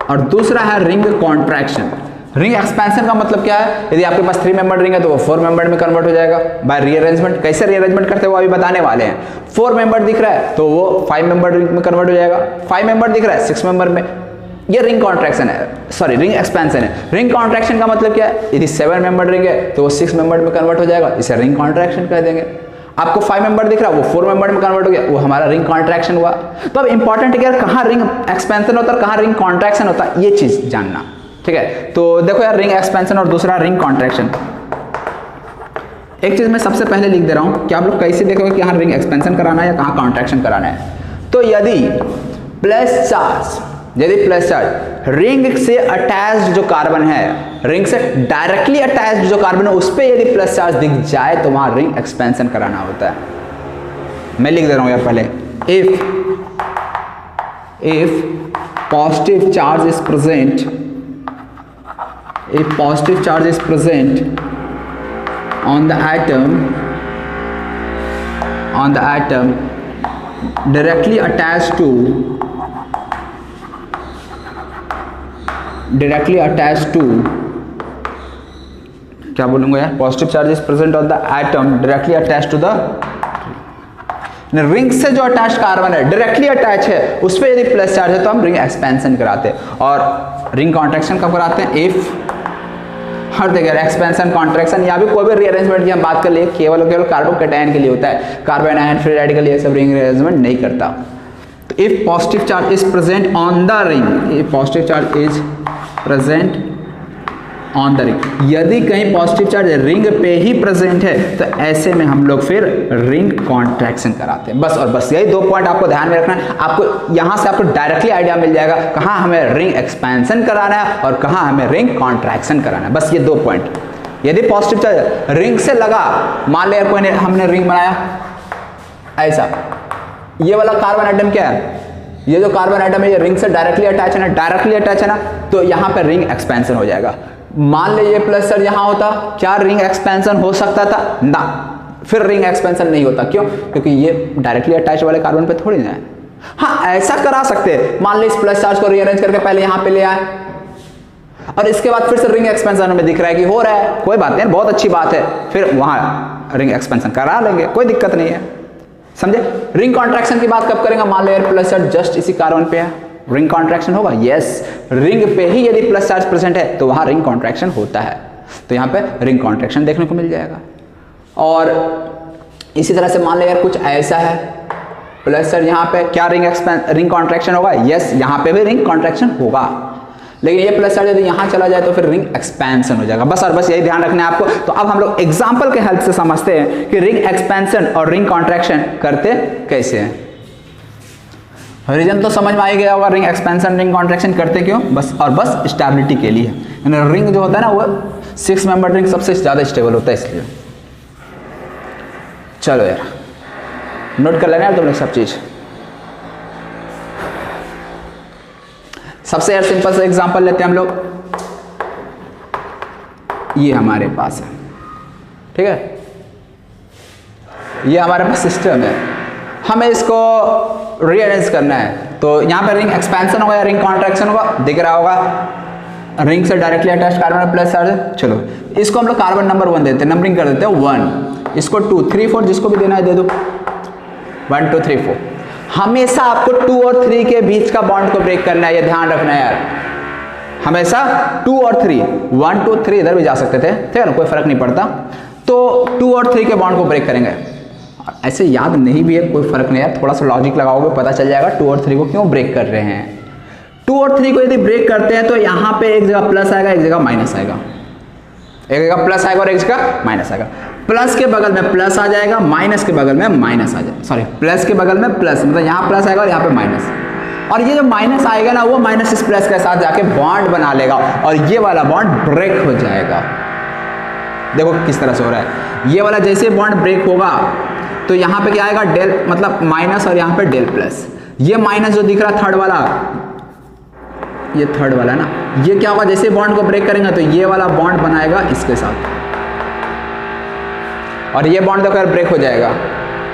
और दूसरा है रिंग कॉन्ट्रैक्शन। रिंग एक्सपेंशन का मतलब क्या है, यदि आपके पास 3 मेंबर रिंग है तो वो 4 मेंबर में कन्वर्ट हो जाएगा बाय रीअरेंजमेंट। कैसे रीअरेंजमेंट करते हैं वो अभी बताने वाले हैं। 4 मेंबर दिख रहा है तो वो 5 मेंबर रिंग में कन्वर्ट हो जाएगा, 5 मेंबर दिख रहा है 6 मेंबर में। ये रिंग कॉन्ट्रैक्शन है, सॉरी रिंग एक्सपेंशन है। रिंग कॉन्ट्रैक्शन का मतलब क्या है, यदि 7 मेंबर रिंग है तो वो 6 मेंबर में कन्वर्ट हो जाएगा, इसे रिंग कॉन्ट्रैक्शन कह देंगे। आपको 5 मेंबर दिख रहा है वो 4 मेंबर में कन्वर्ट हो गया, वो हमारा रिंग कॉन्ट्रैक्शन हुआ। तो अब इंपॉर्टेंट है यार कहाँ रिंग एक्सपेंशन होता है, कहाँ रिंग कॉन्ट्रैक्शन होता है, ये चीज जानना। ठीक है, तो देखो यार रिंग एक्सपेंशन और दूसरा रिंग कॉन्ट्रैक्शन। एक चीज मैं सबसे पहले लिख दे रहा हूं कि आप लोग कैसे देखोगे कि यहाँ रिंग एक्सपेंशन कराना है या कहाँ कॉन्ट्रैक्शन कराना है। तो यदि प्लस चार्ज रिंग से अटैच्ड जो कार्बन है, रिंग से डायरेक्टली अटैच्ड जो कार्बन है उस पर यदि प्लस चार्ज दिख जाए तो वहां रिंग एक्सपेंशन कराना होता है। मैं लिख दे रहा हूं यार पहले, if positive charge is present, if positive charge is present on the atom directly attached to क्या बोलूंगा यार, positive charge is present on the atom directly attach to the ring से जो अटैच कार्बन है डायरेक्टली अटैच है उस पर यदि प्लस चार्ज है तो हम रिंग एक्सपेंशन कराते हैं। और रिंग कॉन्ट्रैक्शन कब कराते हैं, इफ हर जगह एक्सपेंशन कॉन्ट्रैक्शन या भी कोई भी रीअरेंजमेंट की हम बात कर लिए केवल कार्बोकेटायन के लिए होता है, कार्बन आयन फ्री रेडिकल ये सब रिंग रीअरेंजमेंट नहीं करता। तो if positive charge is present on the ring, if positive charge is present on the ring, यदि कहीं पॉजिटिव चार्ज रिंग पे ही प्रेजेंट है तो ऐसे में हम लोग फिर रिंग कॉन्ट्रैक्शन कराते हैं। बस और बस यही 2 पॉइंट आपको ध्यान में रखना है। आपको यहां से आपको डायरेक्टली आइडिया मिल जाएगा कहां हमें रिंग एक्सपेंशन कराना है और कहां हमें रिंग कॉन्ट्रैक्शन कराना है, बस ये 2 पॉइंट। यदि पॉजिटिव चार्ज रिंग से लगा, मान लिया कोई ने हमने रिंग बनाया ऐसा, ये वाला कार्बन एटम क्या है, ये जो कार्बन एटम है ये रिंग से डायरेक्टली अटैच है ना, तो यहां पर रिंग एक्सपेंशन हो जाएगा। मान लीजिए प्लस चार्ज यहां होता, क्या रिंग एक्सपेंशन हो सकता था ना, फिर रिंग एक्सपेंशन नहीं होता। क्यों, क्योंकि ये डायरेक्टली अटैच वाले कार्बन पे थोड़ी ना है। हाँ ऐसा करा सकते हैं, मान लीजिए इस प्लस चार्ज को रीअरेंज करके पहले यहां पे ले आए और इसके बाद फिर से रिंग एक्सपेंशन में दिख रहा है कि हो रहा है, कोई बात नहीं, बहुत अच्छी बात है, फिर वहां रिंग एक्सपेंशन करा लेंगे, कोई दिक्कत नहीं है, समझे। रिंग कॉन्ट्रैक्शन की बात कब करेंगे, मान लीजिए प्लस चार्ज जस्ट इसी कार्बन पे है, रिंग कॉन्ट्रैक्शन होगा, यस, रिंग पे ही यदि प्लस चार्ज प्रेजेंट है तो वहां रिंग कॉन्ट्रैक्शन होता है, तो यहां पे रिंग कॉन्ट्रैक्शन देखने को मिल जाएगा। और इसी तरह से मान लिया यार कुछ ऐसा है, प्लस चार्ज यहां पे क्या रिंग कॉन्ट्रैक्शन होगा, यस, यहां पे भी रिंग कॉन्ट्रैक्शन होगा, लेकिन ये प्लस चार्ज यदि यहां चला जाए तो फिर रिंग एक्सपेंशन हो जाएगा, बस और बस यही ध्यान रखना है आपको। तो अब हम लोग एग्जांपल के हेल्प से समझते हैं कि रिंग एक्सपेंशन और रिंग कॉन्ट्रैक्शन करते कैसे हैं। रीजन तो समझ में आ ही गया होगा, रिंग एक्सपेंशन रिंग कॉन्ट्रैक्शन करते क्यों, बस और बस स्टेबिलिटी के लिए। रिंग जो होता है ना वो 6 मेंबर रिंग सबसे ज्यादा स्टेबल होता है, इसलिए। चलो यार नोट कर लेना यार तुम लोग सब चीज। सबसे यार सिंपल सा एग्जांपल लेते हैं हम लोग, ये हमारे पास है, ठीक है, ये हमारे पास सिस्टम है, हमें इसको रीअरेंज करना है। तो यहाँ पे रिंग एक्सपेंशन होगा या रिंग कॉन्ट्रैक्शन होगा, दिख रहा होगा, रिंग से directly attach carbon plus charge है। चलो इसको हम लोग कार्बन नंबर 1 देते हैं, नंबरिंग कर देते हैं 1, इसको 2 3 4 जिसको भी देना है दे दो, 1 2 3 4। हमेशा आपको 2 और 3 के बीच का बॉन्ड को ब्रेक करना है, ये ध्यान रखना है यार, हमेशा 2 और 3, 1 2 3 इधर भी जा सकते थे, ठीक है ना, कोई फर्क नहीं पड़ता। तो 2 और 3 के बॉन्ड को ब्रेक करेंगे, ऐसे याद नहीं भी है कोई फर्क नहीं है, थोड़ा सा लॉजिक लगाओगे पता चल जाएगा 2 और 3 को क्यों ब्रेक कर रहे हैं। 2 और 3 को यदि ब्रेक करते हैं तो यहाँ पे एक जगह प्लस आएगा, एक जगह माइनस आएगा, एक जगह प्लस आएगा और एक जगह माइनस आएगा। प्लस के बगल में प्लस आ जाएगा, माइनस के बगल में माइनस आ जाएगा, सॉरी प्लस के बगल में प्लस, मतलब यहाँ प्लस आएगा और यहाँ पे माइनस, और ये जो माइनस आएगा ना वो माइनस इस प्लस के साथ जाके बॉन्ड बना लेगा और ये वाला बॉन्ड ब्रेक हो जाएगा। देखो किस तरह से हो रहा है, ये वाला जैसे बॉन्ड ब्रेक होगा तो यहाँ पे क्या आएगा, डेल मतलब माइनस और यहाँ पे डेल प्लस, ये माइनस जो दिख रहा थर्ड वाला, ये थर्ड वाला ना, ये क्या होगा, जैसे बॉन्ड को ब्रेक करेंगे तो ये वाला बॉन्ड बनाएगा इसके साथ और ये बॉन्ड देखो ब्रेक हो जाएगा,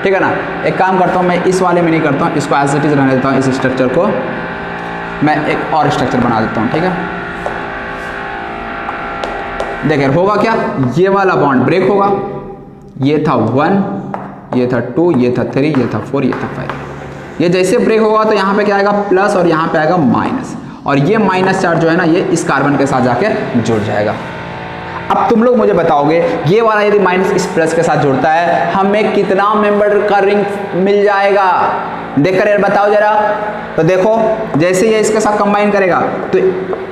ठीक है ना। एक काम करता हूँ मैं, इस वाले में नहीं करता हूँ, इसको एज इट इज रहने देता हूँ, इस स्ट्रक्चर को मैं एक और स्ट्रक्चर बना देता हूँ, ठीक है। देखिए होगा क्या, ये वाला बॉन्ड ब्रेक होगा, ये था 1, ये था 2, ये था 3, ये था 4, ये था 5, ये जैसे ब्रेक होगा तो यहाँ पे क्या आएगा प्लस और यहाँ पे आएगा माइनस, और ये माइनस चार्ज जो है ना ये इस कार्बन के साथ जाके जुड़ जाएगा। अब तुम लोग मुझे बताओगे ये वाला यदि माइनस इस प्लस के साथ जुड़ता है हमें कितना मेंबर का रिंग मिल जाएगा, देखकर यार बताओ जरा। तो देखो जैसे ये इसके साथ कंबाइन करेगा तो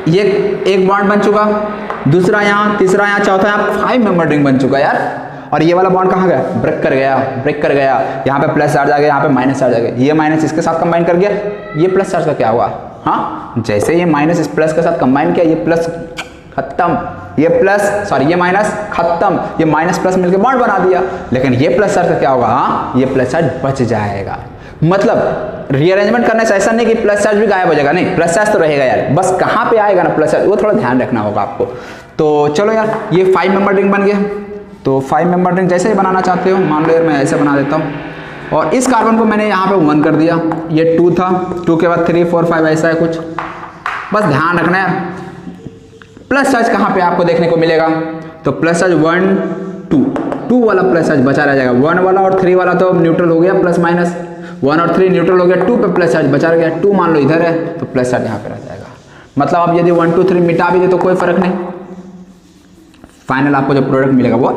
ये एक बॉन्ड बन चुका, दूसरा यहाँ, तीसरा यहाँ, चौथा यहाँ, 5 मेंबर रिंग बन चुका यार। और ये वाला बॉन्ड कहाँ गया, ब्रेक कर गया, ब्रेक कर गया, यहाँ पे प्लस चार्ज आ गया, यहाँ पे माइनस चार्ज आ गया, ये माइनस इसके साथ कंबाइन कर गया, ये प्लस चार्ज का क्या हुआ, हाँ जैसे ये माइनस इस प्लस के साथ कंबाइन किया, ये प्लस खत्म, ये प्लस सॉरी ये माइनस खत्म, ये माइनस प्लस मिलकर बॉन्ड बना दिया। लेकिन ये प्लस चार्ज का क्या होगा, हाँ ये प्लस चार्ज बच जाएगा। मतलब रीअरेंजमेंट करने से ऐसा नहीं कि प्लस चार्ज भी गायब हो जाएगा, नहीं प्लस चार्ज तो रहेगा यार, बस कहाँ पे आएगा ना प्लस चार्ज, वो थोड़ा ध्यान रखना होगा आपको। तो चलो यार ये 5 मेंबर रिंग बन गया। तो 5 मेंबर रिंग जैसे ही बनाना चाहते हो, मान लो यार मैं ऐसे बना देता हूँ, और इस कार्बन को मैंने यहाँ पे 1 कर दिया, ये 2 था, 2 के बाद 3 4 5 ऐसा है कुछ, बस ध्यान रखना है। प्लस चार्ज कहाँ पे आपको देखने को मिलेगा, तो प्लस चार्ज 1 2 वाला प्लस चार्ज बचा रह जाएगा, 1 वाला और 3 वाला तो न्यूट्रल हो गया, प्लस माइनस 1 और 3 न्यूट्रल हो गया, 2 पे प्लस चार्ज बचा रह गया, 2 मान लो इधर है तो प्लस चार्ज यहाँ पे रह जाएगा। मतलब अब यदि 1 2 3 मिटा भी दे तो कोई फर्क नहीं, फाइनल आपको जो प्रोडक्ट मिलेगा वो।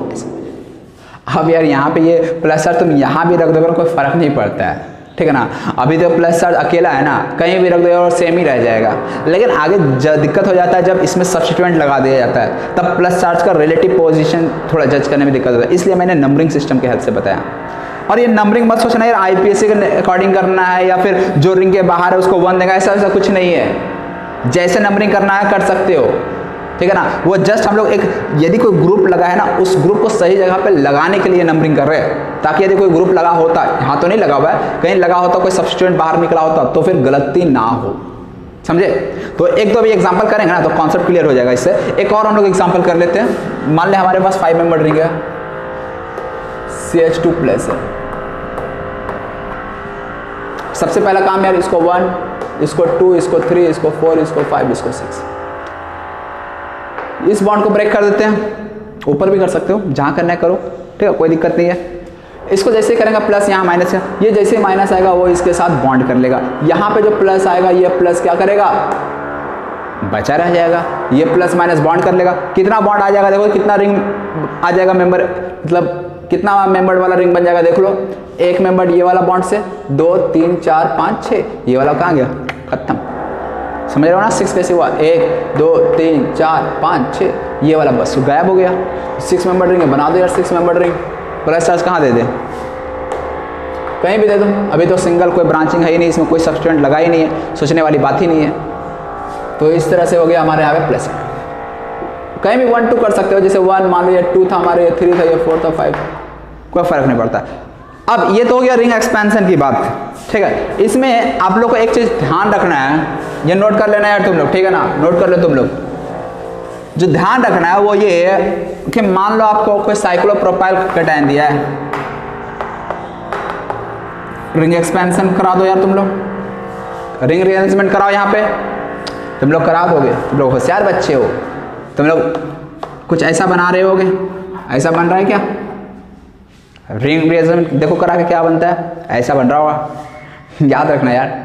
अब यार यहाँ पे ये प्लस चार्ज तुम यहाँ भी रख दोगे कोई फर्क नहीं पड़ता है, ठीक है ना। अभी तो प्लस चार्ज अकेला है ना, कहीं भी रख दो और सेम ही रह जाएगा, लेकिन आगे दिक्कत हो जाता है जब इसमें सब्स्टिट्यूएंट लगा दिया जाता है, तब प्लस चार्ज का रिलेटिव पोजीशन थोड़ा जज करने में दिक्कत होता है, इसलिए मैंने नंबरिंग सिस्टम के हेल्प से बताया। और ये नंबरिंग मत सोचना यार आईपीएससी के अकॉर्डिंग करना है या फिर जो रिंग के बाहर है उसको 1 देगा, ऐसा कुछ नहीं है, जैसे नंबरिंग करना है कर सकते हो, ठीक है ना। वो जस्ट हम लोग एक यदि कोई ग्रुप लगा है ना उस ग्रुप को सही जगह पे लगाने के लिए नंबरिंग कर रहे हैं, ताकि यदि कोई ग्रुप लगा होता, यहाँ तो नहीं लगा हुआ है, कहीं लगा होता, कोई सब्स्टिट्यूएंट बाहर निकला होता तो फिर गलती ना हो, समझे। तो एक दो भी एग्जांपल करेंगे ना तो कॉन्सेप्ट क्लियर हो जाएगा इससे। एक और हम लोग एग्जांपल कर लेते हैं। मान लें हमारे पास 5 मेंबर रिंग है, CH2 प्लस है। सबसे पहला काम यार इसको 1, इसको 2, इसको 3, इसको 4, इसको 5, इसको 6, इस बॉन्ड को ब्रेक कर देते हैं। ऊपर भी कर सकते हो, जहां करना है करो, ठीक है, कोई दिक्कत नहीं है। इसको जैसे करेंगे प्लस, यहाँ माइनस है, ये जैसे माइनस आएगा वो इसके साथ बॉन्ड कर लेगा। यहाँ पे जो प्लस आएगा ये प्लस क्या करेगा, बचा रह जाएगा, ये प्लस माइनस बॉन्ड कर लेगा। कितना बॉन्ड आ जाएगा, देखो कितना रिंग आ जाएगा मेंबर, मतलब कितना मेंबर वाला रिंग बन जाएगा, देख लो। एक मेंबर ये वाला बॉन्ड से 2 3 4 5 6, ये वाला कहाँ गया, खत्म, समझ रहे हो ना। 6 कैसे हुआ, 1 2 3 4 5 6, ये वाला बस गायब हो गया। 6 मेंबर रिंग है, बना दो यार 6 मेंबर रिंग। प्लस चार्ज कहाँ दे दे, कहीं भी दे दो, अभी तो सिंगल कोई ब्रांचिंग है ही नहीं, इसमें कोई सब्स्टिट्यूएंट लगा ही नहीं है, सोचने वाली बात ही नहीं है। तो इस तरह से हो गया हमारे यहाँ पे प्लस। कहीं भी 1 2 कर सकते हो, जैसे 1 मान लो, ये 2 था हमारे, ये 3 था, ये 4 था, 5, कोई फर्क नहीं पड़ता। अब ये तो हो गया रिंग एक्सपेंशन की बात, ठीक है। इसमें आप लोग को एक चीज ध्यान रखना है, ये नोट कर लेना यार तुम लोग, ठीक है ना, नोट कर लो तुम लोग। जो ध्यान रखना है वो ये कि मान लो आपको कोई साइक्लोप्रोपाइल कैटायन दिया है, रिंग एक्सपेंशन करा दो यार तुम लोग, रिंग रीअरेंजमेंट कराओ यहाँ पे, तुम लोग करा दोगे, तुम लोग होशियार बच्चे हो, तुम लोग कुछ ऐसा बना रहे होगे, ऐसा बन रहा है क्या, रिंग रीअरेंजमेंट देखो करा के क्या बनता है, ऐसा बन रहा होगा। याद रखना यार,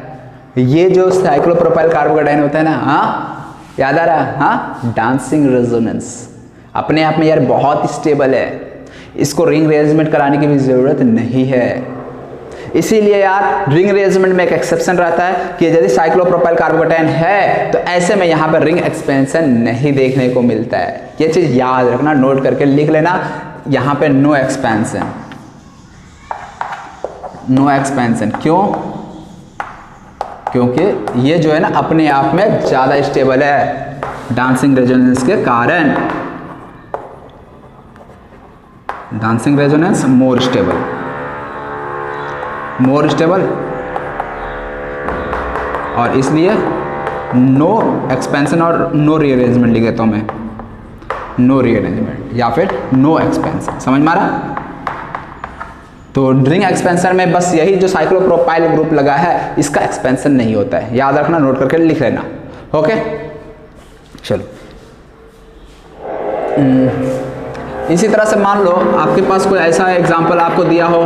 ये जो साइक्लोप्रोपाइल कार्बोकेटायन होता है ना, हाँ याद आ रहा है, हाँ डांसिंग रेजोनेंस अपने आप में यार बहुत स्टेबल है, इसको रिंग रीअरेंजमेंट कराने की भी जरूरत नहीं है। इसीलिए यार रिंग रीअरेंजमेंट में एक एक्सेप्शन रहता है कि यदि साइक्लोप्रोपाइल कार्बोकेटायन है तो ऐसे में यहाँ पर रिंग एक्सपेंशन नहीं देखने को मिलता है। ये चीज याद रखना, नोट करके लिख लेना, यहाँ पे नो एक्सपेंशन, नो एक्सपेंशन। क्यों? क्योंकि ये जो है ना अपने आप में ज्यादा स्टेबल है डांसिंग रेजोनेंस के कारण, dancing resonance more stable, more stable, और इसलिए नो एक्सपेंशन और नो रीअरेंजमेंट लिख देता हूं मैं, नो रीअरेंजमेंट या फिर नो एक्सपेंशन, समझ में आ रहा? तो रिंग एक्सपेंशन में बस यही जो साइक्लोप्रोपाइल ग्रुप लगा है इसका एक्सपेंशन नहीं होता है, याद रखना, नोट करके लिख लेना। ओके चलो, इसी तरह से मान लो आपके पास कोई ऐसा एग्जांपल आपको दिया हो,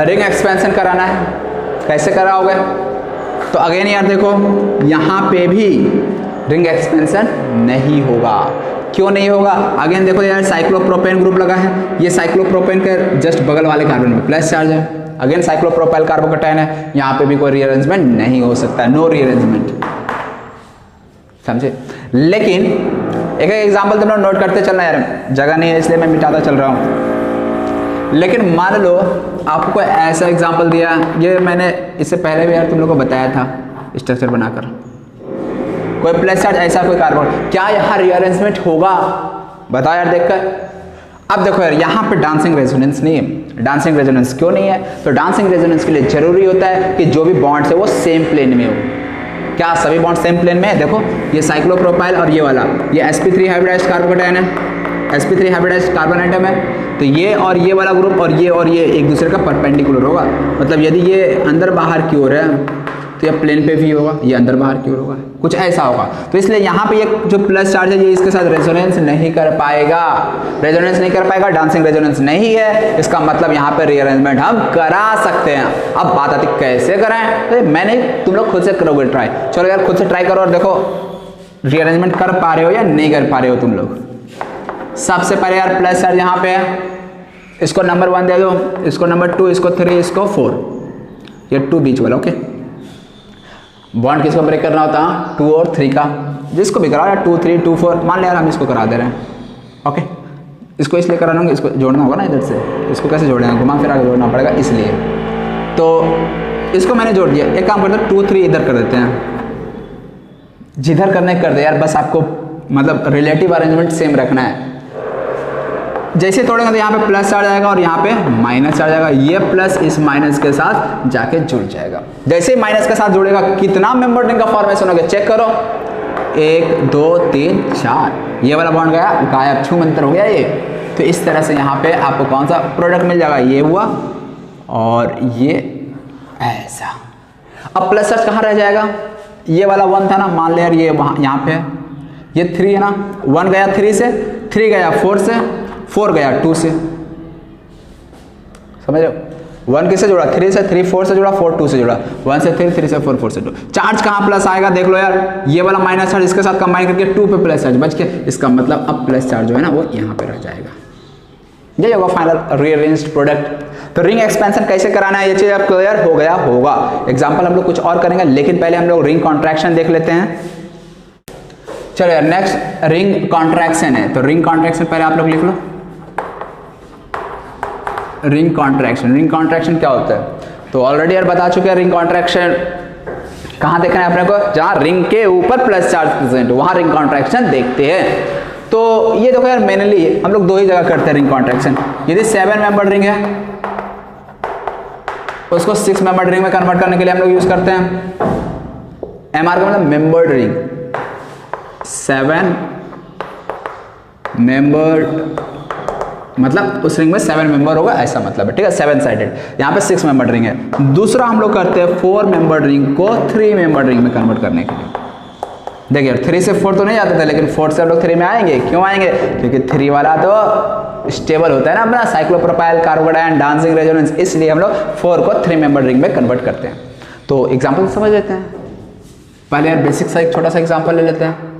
रिंग एक्सपेंशन कराना है, कैसे कराओगे? तो अगेन यार देखो यहाँ पे भी रिंग एक्सपेंशन नहीं होगा। क्यों नहीं होगा? अगेन देखो यार साइक्लोप्रोपेन ग्रुप लगा है, ये साइक्लोप्रोपेन के जस्ट बगल वाले कार्बन में प्लस चार्ज है, अगेन साइक्लोप्रोपाइल कार्बोकेटायन है, यहाँ पे भी कोई रीअरेंजमेंट नहीं हो सकता, नो रीअरेंजमेंट, समझे? लेकिन एक एग्जांपल तुम लोग नोट करते चलना यार, जगह नहीं है इसलिए मैं मिटाता चल रहा हूँ। लेकिन मान लो आपको ऐसा एग्जांपल दिया, ये मैंने इससे पहले भी यार तुम लोग को बताया था स्ट्रक्चर बनाकर, कोई प्लस चार्ज ऐसा कोई कार्बन, क्या यहाँ रीअरेंजमेंट होगा? बताओ यार देखकर। अब देखो यार यहाँ पे डांसिंग रेजोनेंस नहीं है। डांसिंग रेजोनेंस क्यों नहीं है? तो डांसिंग रेजोनेंस के लिए जरूरी होता है कि जो भी बॉन्ड्स है वो सेम प्लेन में हो। क्या सभी बॉन्ड सेम प्लेन में है? देखो ये साइक्लोप्रोपाइल और ये वाला, ये sp3 हाइब्रिडाइज्ड कार्बोकेटायन है, sp3 हाइब्रिडाइज्ड कार्बन एटम है, तो ये और ये वाला ग्रुप और ये एक दूसरे का परपेंडिकुलर होगा, मतलब यदि ये अंदर बाहर की ओर है तो ये प्लेन पे भी होगा, ये अंदर बाहर की ओर होगा, कुछ ऐसा होगा। तो इसलिए यहाँ पे ये जो प्लस चार्ज है ये इसके साथ रेजोनेंस नहीं कर पाएगा, रेजोनेंस नहीं कर पाएगा, डांसिंग रेजोनेंस नहीं है, इसका मतलब यहाँ पे रीअरेंजमेंट हम करा सकते हैं। अब बात आती कैसे कराएं? तो मैंने तुम लोग खुद से करोगे ट्राई, चलो यार खुद से ट्राई करो और देखो रीअरेंजमेंट कर पा रहे हो या नहीं कर पा रहे हो तुम लोग। सबसे पहले यार प्लस चार्ज यहाँ पे है, इसको नंबर 1 दे दो, इसको नंबर 2, इसको 3, इसको 4, ये 2 बीच वाला। ओके, बॉन्ड किसको ब्रेक करना होता है? 2 और 3 का, जिसको भी कराओ यार 2, 3, 2, 4 मान लिया यार हम इसको करा दे रहे हैं। ओके, इसको इसलिए कराना होगा, इसको जोड़ना होगा ना इधर से, इसको कैसे जोड़ेंगे? घुमा फिरा के जोड़ना पड़ेगा, इसलिए तो इसको मैंने जोड़ दिया। एक काम करते हैं 2, 3 इधर कर देते हैं, जिधर करने कर दे यार, बस आपको मतलब रिलेटिव अरेंजमेंट सेम रखना है। जैसे तोड़ेंगे तो यहाँ पे प्लस चार्ज आएगा और यहाँ पे माइनस चार्ज आएगा, ये प्लस इस माइनस के साथ जाके जुड़ जाएगा। जैसे ही माइनस के साथ जुड़ेगा कितना मेंबर रिंग का फॉर्मेशन हो गया चेक करो, 1 2 3 4, ये वाला बॉन्ड गया गायब, छू मंतर हो गया ये। तो इस तरह से यहाँ पे आपको कौन सा प्रोडक्ट मिल जाएगा? ये हुआ और ये ऐसा। अब प्लस चार्ज कहाँ रह जाएगा? ये वाला 1 था ना, मान लिया ये वहाँ यहाँ पे, ये 3 है ना, 1 गया 3 से, 3 गया 4 से, 4 गया 2 से, समझ रहे हो? 1 किससे जुड़ा? 3 से, 3 4 से जुड़ा, 4 2 से जुड़ा, 1 से 3, 3 से 4, 4 से 2। चार्ज कहाँ प्लस आएगा देख लो यार, ये वाला माइनस चार्ज इसके साथ कंबाइन करके 2 पे प्लस चार्ज बच के, इसका मतलब अब प्लस चार्ज जो है ना वो यहाँ पे रह जाएगा। ये होगा फाइनल रीअरेंज्ड प्रोडक्ट। तो रिंग एक्सपेंशन कैसे कराना है ये चीज अब क्लियर हो गया होगा। एग्जाम्पल हम लोग कुछ और करेंगे, लेकिन पहले हम लोग रिंग कॉन्ट्रैक्शन देख लेते हैं। चलो यार नेक्स्ट रिंग कॉन्ट्रैक्शन है, तो रिंग कॉन्ट्रैक्शन पहले आप लोग लिख लो। रिंग कॉन्ट्रैक्शन क्या होता है? तो ऑलरेडी यार बता चुके हैं रिंग कॉन्ट्रैक्शन कहाँ देखना है अपने को? जहाँ रिंग के ऊपर प्लस चार्ज प्रेजेंट हो वहाँ रिंग कॉन्ट्रैक्शन देखते हैं। तो ये देखो यार, मेनली हम लोग दो ही जगह करते हैं रिंग कॉन्ट्रैक्शन। यदि 7 मेंबर रिंग है उसको 6 मेंबर रिंग में कन्वर्ट करने के लिए हम लोग यूज करते हैं एमआर का मतलब मेंबर्ड रिंग। 7 मेंबर्ड मतलब उस रिंग में 7 मेंबर होगा ऐसा मतलब है, ठीक है, 7 साइडेड। यहाँ पे 6 मेंबर रिंग है। दूसरा हम लोग करते हैं 4 मेंबर रिंग को 3 मेंबर रिंग में कन्वर्ट करने के लिए। देखिए 3 से 4 तो नहीं जाते थे, लेकिन 4 से हम लोग 3 में आएंगे। क्यों आएंगे? क्योंकि 3 वाला तो स्टेबल होता है ना अपना, साइक्लोप्रोपाइल, कार्बोडाइन, डांसिंग रेजोनेंस, इसलिए हम लोग 4 को 3 मेंबर रिंग में कन्वर्ट करते हैं। तो एग्जाम्पल समझ लेते हैं। पहले यार बेसिक सा एक छोटा सा एग्जाम्पल ले लेते हैं।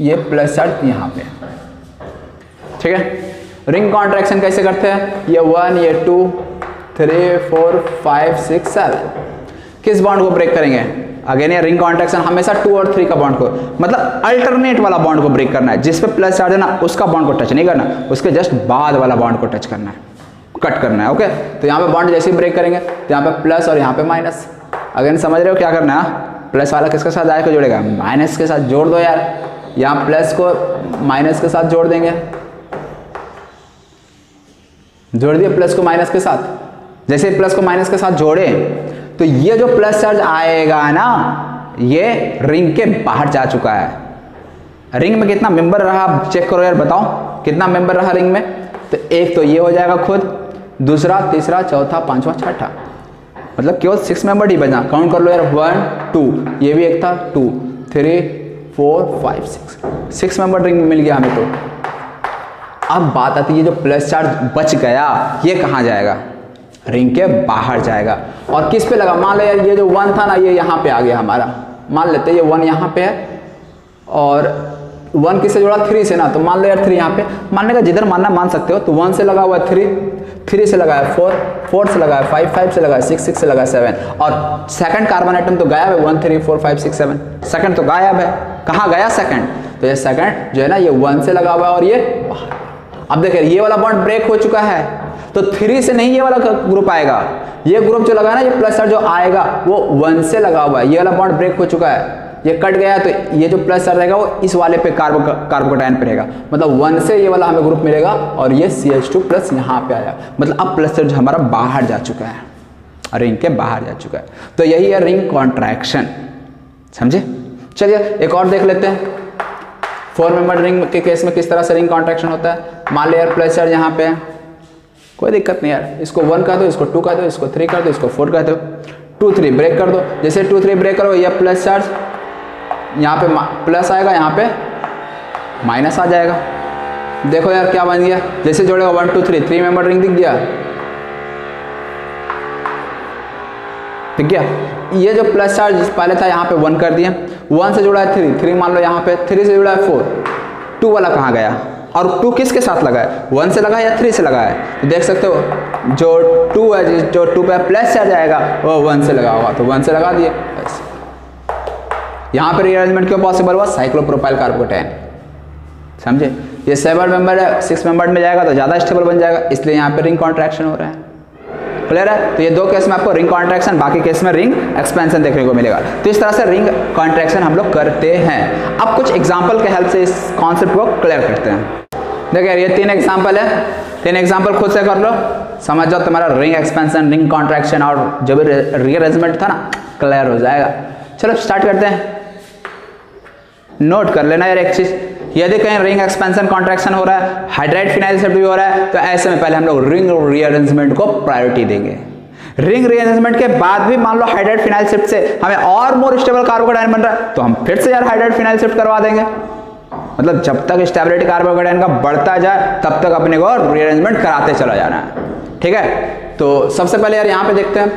ये प्लस चार्ज यहाँ पे, ठीक है। रिंग कॉन्ट्रैक्शन कैसे करते हैं? ये 1, ये 2, 3, 4, 5, 6, 7 किस बॉन्ड को ब्रेक करेंगे? अगेन ये रिंग कॉन्ट्रैक्शन हमेशा 2 और 3 का बॉन्ड को, मतलब अल्टरनेट वाला बॉन्ड को ब्रेक करना है। जिस पे प्लस चार्ज है ना उसका बॉन्ड को टच नहीं करना, उसके जस्ट बाद वाला बॉन्ड को टच करना है, कट करना है। ओके, तो यहाँ पे बॉन्ड जैसे ही ब्रेक करेंगे तो यहाँ पे प्लस और यहाँ पे माइनस। अगेन समझ रहे हो क्या करना है? प्लस वाला किसके साथ आए को जोड़ेगा? माइनस के साथ जोड़ दो यार। यहाँ प्लस को माइनस के साथ जोड़ देंगे, जोड़ दिए प्लस को माइनस के साथ। जैसे प्लस को माइनस के साथ जोड़े तो ये जो प्लस चार्ज आएगा ना ये रिंग के बाहर जा चुका है। रिंग में कितना मेंबर रहा चेक करो यार, बताओ कितना मेंबर रहा रिंग में? तो एक तो ये हो जाएगा खुद, दूसरा, तीसरा, चौथा, पांचवा, छठा, मतलब केवल 6 मेंबर ही बचा। काउंट कर लो यार, 1, 2, ये भी एक था, 2, 3, 4, 5, 6 मेंबर रिंग मिल गया हमें। तो अब बात आती है जो प्लस चार्ज बच गया ये कहाँ जाएगा? रिंग के बाहर जाएगा। और किस पे लगा? मान लो यार ये जो 1 था ना ये यहाँ पे आ गया हमारा, मान लेते हैं ये 1 यहाँ पे है और 1 किससे जुड़ा? 3 से ना। तो मान लो यार 3 यहाँ पे, मानने का जिधर मानना मान सकते हो। तो 1 से लगा हुआ है 3, 3 से लगा है 4, 4 से लगा है 5, 5 से लगा है 6, 6 से लगा है 7 और सेकंड कार्बन आइटम तो गायब है। 1, 3, 4, 5, 6, 7 सेकंड तो गायब है। कहाँ गया सेकंड? तो ये सेकंड जो है ना ये 1 से लगा हुआ है और ये बाहर। अब देखिए ये वाला बॉन्ड ब्रेक हो चुका है तो 3 से नहीं ये वाला ग्रुप आएगा। ये ग्रुप जो लगा है ना ये प्लस चार्ज जो आएगा वो 1 से लगा हुआ है। ये वाला बॉन्ड ब्रेक हो चुका है, ये कट गया तो ये जो प्लस चार्ज रहेगा वो इस वाले पे कार्बोकैटायन पे रहेगा। मतलब 1 से ये वाला हमें ग्रुप मिलेगा और ये CH2 प्लस यहाँ पे आया। मतलब अब प्लस चार्ज हमारा बाहर जा चुका है, रिंग के बाहर जा चुका है। तो यही है रिंग कॉन्ट्रैक्शन, समझे? चलिए एक और देख लेते हैं। 4 मेंबर रिंग के केस में किस तरह से रिंग कॉन्ट्रैक्शन होता है। मान लो यार प्लस चार्ज यहाँ पे है, कोई दिक्कत नहीं यार, इसको 1 कर दो, इसको 2 कर दो, इसको 3 कर दो, इसको 4 कर दो, 2, 3 ब्रेक कर दो। जैसे 2, 3 ब्रेक करो यह प्लस चार्ज यहाँ पे प्लस आएगा, यहाँ पे माइनस आ जाएगा। देखो यार क्या बन गया, जैसे जोड़ेगा 1, 2, 3 मेंबर रिंग दिख गया, ठीक गया। ये जो प्लस चार्ज पहले था यहाँ पे 1 कर दिया, 1 से जुड़ा है 3, 3 मान लो यहाँ पे, 3 से जुड़ा है 4, 2 वाला कहाँ गया? और 2 किसके साथ लगा है? 1 से लगा है या 3 से लगा है? तो देख सकते हो जो 2 है, जो 2 पे प्लस चार्ज आएगा वो 1 से लगा होगा, तो 1 से लगा दिए। यहाँ पे रीअरेंजमेंट क्यों पॉसिबल हुआ? साइक्लोप्रोपाइल कार्बोकैटायन, समझे? ये 7 मेंबर है, 6 मेंबर में जाएगा तो ज़्यादा स्टेबल बन जाएगा, इसलिए यहाँ पे रिंग कॉन्ट्रैक्शन हो रहा है। क्लियर है? तो ये 2 केस में आपको रिंग कॉन्ट्रैक्शन, बाकी केस में रिंग एक्सपेंशन देखने को मिलेगा। तो इस तरह से रिंग कॉन्ट्रैक्शन हम लोग करते हैं। अब कुछ एग्जाम्पल के हेल्प से इस कॉन्सेप्ट को क्लियर करते हैं। देखिए ये 3 एग्जाम्पल है, 3 एग्जाम्पल खुद से कर लो, समझ जाओ तुम्हारा रिंग एक्सपेंशन, रिंग कॉन्ट्रैक्शन और जो भी रीअरेंजमेंट था ना क्लियर हो जाएगा। चलो स्टार्ट करते हैं। नोट कर लेना यार एक चीज, यदि कहीं रिंग एक्सपेंशन कॉन्ट्रैक्शन हो रहा है, हाइड्राइड फिनाइल शिफ्ट भी हो रहा है, तो ऐसे में पहले हम लोग रिंग रीअरेंजमेंट को प्रायोरिटी देंगे। रिंग रीअरेंजमेंट के बाद भी मान लो हाइड्राइड फिनाइल शिफ्ट से हमें और मोर स्टेबल कार्बोकैटायन बन रहा है तो हम फिर से यार हाइड्राइड फिनाइल शिफ्ट करवा देंगे। मतलब जब तक स्टेबिलिटी कार्बोकैटायन का बढ़ता जाए तब तक अपने को रीअरेंजमेंट कराते चला जाना है, ठीक है। तो सबसे पहले यार यहाँ पे देखते हैं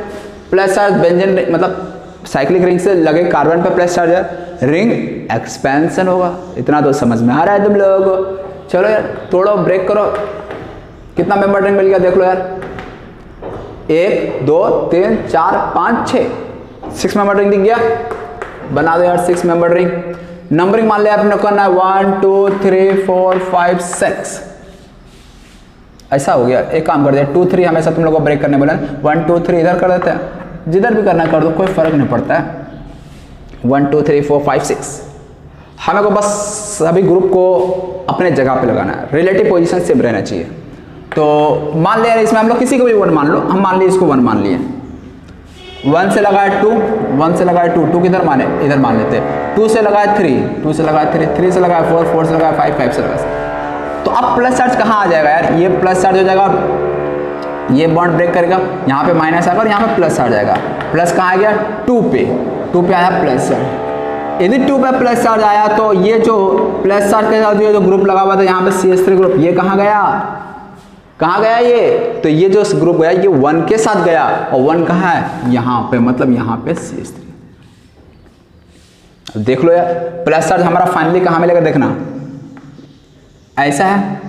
प्लस चार्ज बेंजीन, मतलब साइक्लिक रिंग से लगे कार्बन पे प्लस चार्ज है, रिंग एक्सपेंशन होगा। इतना तो समझ में आ रहा है तुम लोगों को। चलो यार तोड़ो, ब्रेक करो, कितना मेंबर रिंग मिल गया देख लो यार, 1, 2, 3, 4, 5, 6 मेंबर रिंग दिख गया। बना दो यार 6 मेंबर रिंग। नंबरिंग मान लिया आपने करना है 1, 2, 3, 4, 5, 6, ऐसा हो गया, एक काम कर दिया 2 3 हमेशा तुम लोग को ब्रेक करने बोला, 1 2 3 इधर कर देते हैं, जिधर भी करना कर दो, कोई फर्क नहीं पड़ता है। 1 2 3 4 5 6 हमें को बस सभी ग्रुप को अपने जगह पे लगाना है, रिलेटिव पोजीशन सेम रहना चाहिए। तो मान लिया इसमें हम लोग किसी को भी 1 मान लो, हम मान लिए इसको 1 मान लिए, 1 से लगाए 2, 1 से लगाए 2, 2 किधर माने इधर मान लेते हैं, 2 से लगाए 3, 2 से लगाए 3, 3 से लगाए 4, 4 से लगाए 5, 5 से लगाए। तो अब प्लस चार्ज कहाँ आ जाएगा यार, ये प्लस चार्ज हो जाएगा, ये बॉन्ड ब्रेक करेगा, यहाँ पे माइनस आएगा और यहाँ पे प्लस चार्ज आएगा। प्लस कहाँ आ गया 2 पे, 2 पे आया प्लस चार्ज। यदि 2 पे प्लस चार्ज आया तो ये जो प्लस चार्ज के साथ ये जो ग्रुप लगा हुआ था यहाँ पे CH3 ग्रुप, ये कहाँ गया, कहाँ गया ये, तो ये जो ग्रुप गया ये 1 के साथ गया, और 1 कहाँ है यहाँ पे, मतलब यहाँ पे CH3। देख लो यार प्लस चार्ज हमारा फाइनली कहाँ मिलेगा, देखना ऐसा है,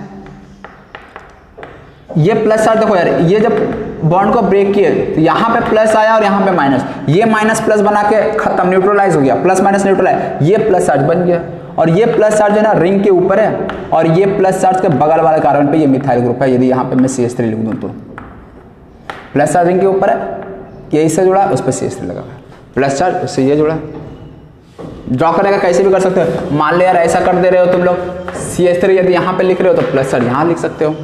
ये प्लस चार्ज देखो यार, ये जब बॉन्ड को ब्रेक किए तो यहाँ पे प्लस आया और यहाँ पे माइनस, ये माइनस प्लस बना के खत्म, न्यूट्रलाइज हो गया, प्लस माइनस न्यूट्रलाइज, ये प्लस चार्ज बन गया। और ये प्लस चार्ज है ना रिंग के ऊपर है, और ये प्लस चार्ज के बगल वाले कार्बन पे ये मिथाइल ग्रुप है। यदि यहाँ पे मैं CH3 लिख दूँ तो प्लस चार्ज रिंग के ऊपर है, ये इससे जुड़ा है, उस पर CH3 लगा हुआ है, प्लस चार्ज उससे ये जुड़ा है। ड्रॉ करने का कैसे भी कर सकते हो, मान लिया यार ऐसा कर दे रहे हो तुम लोग, CH3 यदि यहाँ पे लिख रहे हो तो प्लस चार्ज यहाँ लिख सकते हो।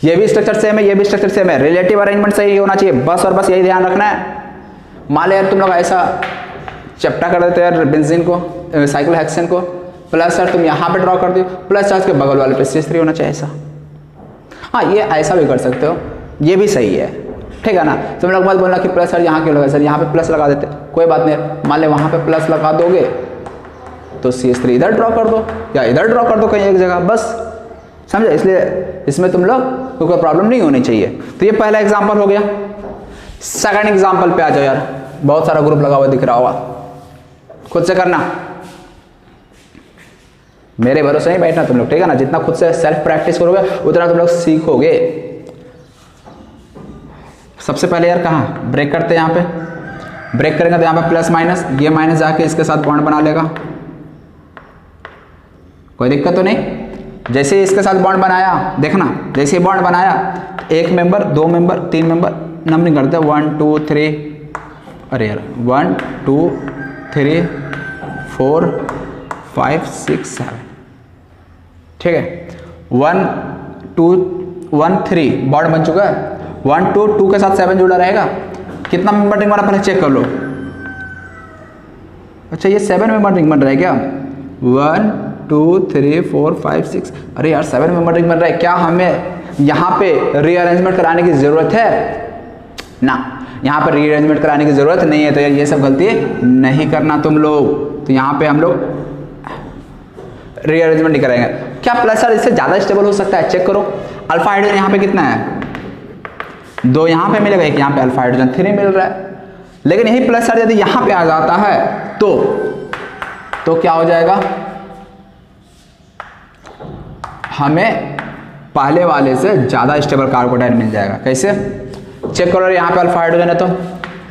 ये भी स्ट्रक्चर सेम है, ये भी स्ट्रक्चर सेम है, रिलेटिव अरेंजमेंट सही होना चाहिए, बस और बस यही ध्यान रखना है। मान लिया यार तुम लोग ऐसा चपटा कर देते हो यार बेंजीन को, साइक्लोहेक्सेन को, प्लस चार्ज तुम यहाँ पे ड्रॉ कर दो, प्लस चार्ज के बगल वाले पे CH3 होना चाहिए ऐसा। हाँ ये ऐसा भी कर सकते हो, ये भी सही है, ठीक है ना। तुम लोग मत बोलना कि प्लस चार्ज यहाँ क्यों लगा, सर यहाँ पे प्लस लगा देते, कोई बात नहीं, मान ले वहाँ पे प्लस लगा दोगे तो CH3 इधर ड्रॉ कर दो या इधर ड्रॉ कर दो कहीं एक जगह, बस समझे। इसलिए इसमें तुम लोग को कोई प्रॉब्लम नहीं होनी चाहिए। तो ये पहला एग्जाम्पल हो गया। सेकंड एग्जाम्पल पे आ जाओ यार, बहुत सारा ग्रुप लगा हुआ दिख रहा होगा, खुद से करना, मेरे भरोसे नहीं बैठना तुम लोग, ठीक है ना। जितना खुद से सेल्फ प्रैक्टिस करोगे उतना तुम लोग सीखोगे। सबसे पहले यार कहाँ ब्रेक करते हैं, यहाँ पे ब्रेक करेंगे तो यहाँ पे प्लस माइनस, ये माइनस जाके इसके साथ बॉन्ड बना लेगा, कोई दिक्कत तो नहीं। जैसे इसके साथ बॉन्ड बनाया, देखना जैसे बॉन्ड बनाया, एक मेंबर, 2 मेंबर, 3 मेंबर, नंबरिंग करते हैं 1 2 3, अरे यार 1 2 3 4 5 6 7, ठीक है। 1 2 1 3 बॉन्ड बन चुका है, 1 2 2 के साथ 7 जुड़ा रहेगा। कितना मेंबर रिंग बना पहले चेक कर लो। अच्छा ये 7 मेंबर रिंग बन रहा है क्या, 1 2 3 4 5 6, अरे यार 7 मेंबर रिंग बन रहा है, क्या हमें यहाँ पे रीअरेंजमेंट कराने की जरूरत है ना, यहाँ पर रीअरेंजमेंट कराने की जरूरत नहीं है। तो यार ये सब गलती नहीं करना तुम लोग, तो यहाँ पे हम लोग रीअरेंजमेंट नहीं करेंगे। क्या प्लस चार्ज इससे ज्यादा स्टेबल हो सकता है, चेक करो। अल्फा हाइड्रोजन यहाँ पे कितना है, 2 यहाँ पे मिलेगा, एक यहाँ पे अल्फा हाइड्रोजन 3 मिल रहा है। लेकिन यही प्लस चार्ज यदि यहाँ पे आ जाता है तो क्या हो जाएगा, हमें पहले वाले से ज्यादा स्टेबल कार्बोडाइड मिल जाएगा। कैसे, चेक करो, यहाँ पे अल्फा हाइड्रोजन है तो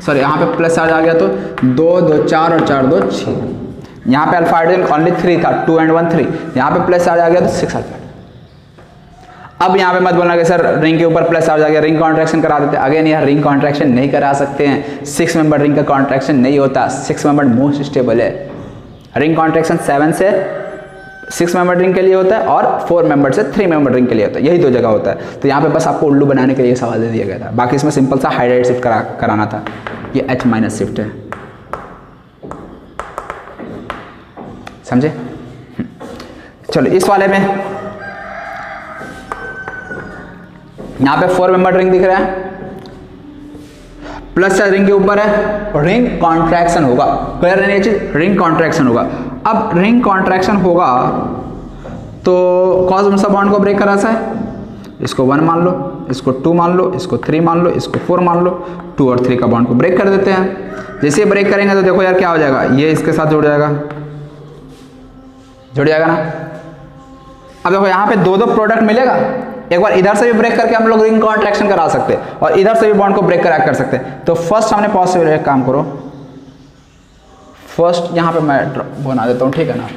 सॉरी यहाँ पे प्लस चार्ज आ गया तो 2 2 4 और 4 2 6, यहाँ पे अल्फा हाइड्रोजन ओनली 3 था, 2 and 1 3, यहाँ पे प्लस चार्ज आ गया तो 6 अल्फा। अब यहाँ पे मत बोलना कि सर रिंग के ऊपर प्लस चार्ज आ गया, रिंग कॉन्ट्रैक्शन करा देते। अगेन यार रिंग कॉन्ट्रैक्शन नहीं करा सकते हैं, 6 मेंबर रिंग का कॉन्ट्रैक्शन नहीं होता, 6 मेंबर मोस्ट स्टेबल है। रिंग कॉन्ट्रैक्शन 7 से 6 मेंबर रिंग के लिए होता है और 4 मेंबर से 3 मेंबर रिंग के लिए होता है, यही 2 जगह होता है। तो यहाँ पे बस आपको उल्लू बनाने के लिए सवाल दे दिया गया था, बाकी इसमें सिंपल सा हाइड्राइड शिफ्ट कराना था। ये H माइनस शिफ्ट है, समझे। चलो इस वाले में यहाँ पे 4 मेंबर रिंग दिख रहा है, प्लस चार्ज रिंग के ऊपर है, रिंग कॉन्ट्रैक्शन होगा। क्लियर है ये चीज, रिंग कॉन्ट्रैक्शन होगा। अब रिंग कॉन्ट्रैक्शन होगा तो कौन सा बॉन्ड को ब्रेक करा सा है, इसको 1 मान लो, इसको 2 मान लो, इसको 3 मान लो, इसको 4 मान लो, 2 और 3 का बॉन्ड को ब्रेक कर देते हैं। जैसे ब्रेक करेंगे तो देखो यार क्या हो जाएगा, ये इसके साथ जुड़ जाएगा ना। अब देखो यहाँ पे 2 प्रोडक्ट मिलेगा, एक बार इधर से भी ब्रेक करके हम लोग रिंग कॉन्ट्रैक्शन करा सकते हैं और इधर से भी बॉन्ड को ब्रेक कर सकते हैं। तो फर्स्ट हमने पॉसिबल एक काम करो, फर्स्ट यहाँ पे मैं बना देता हूँ, ठीक है ना।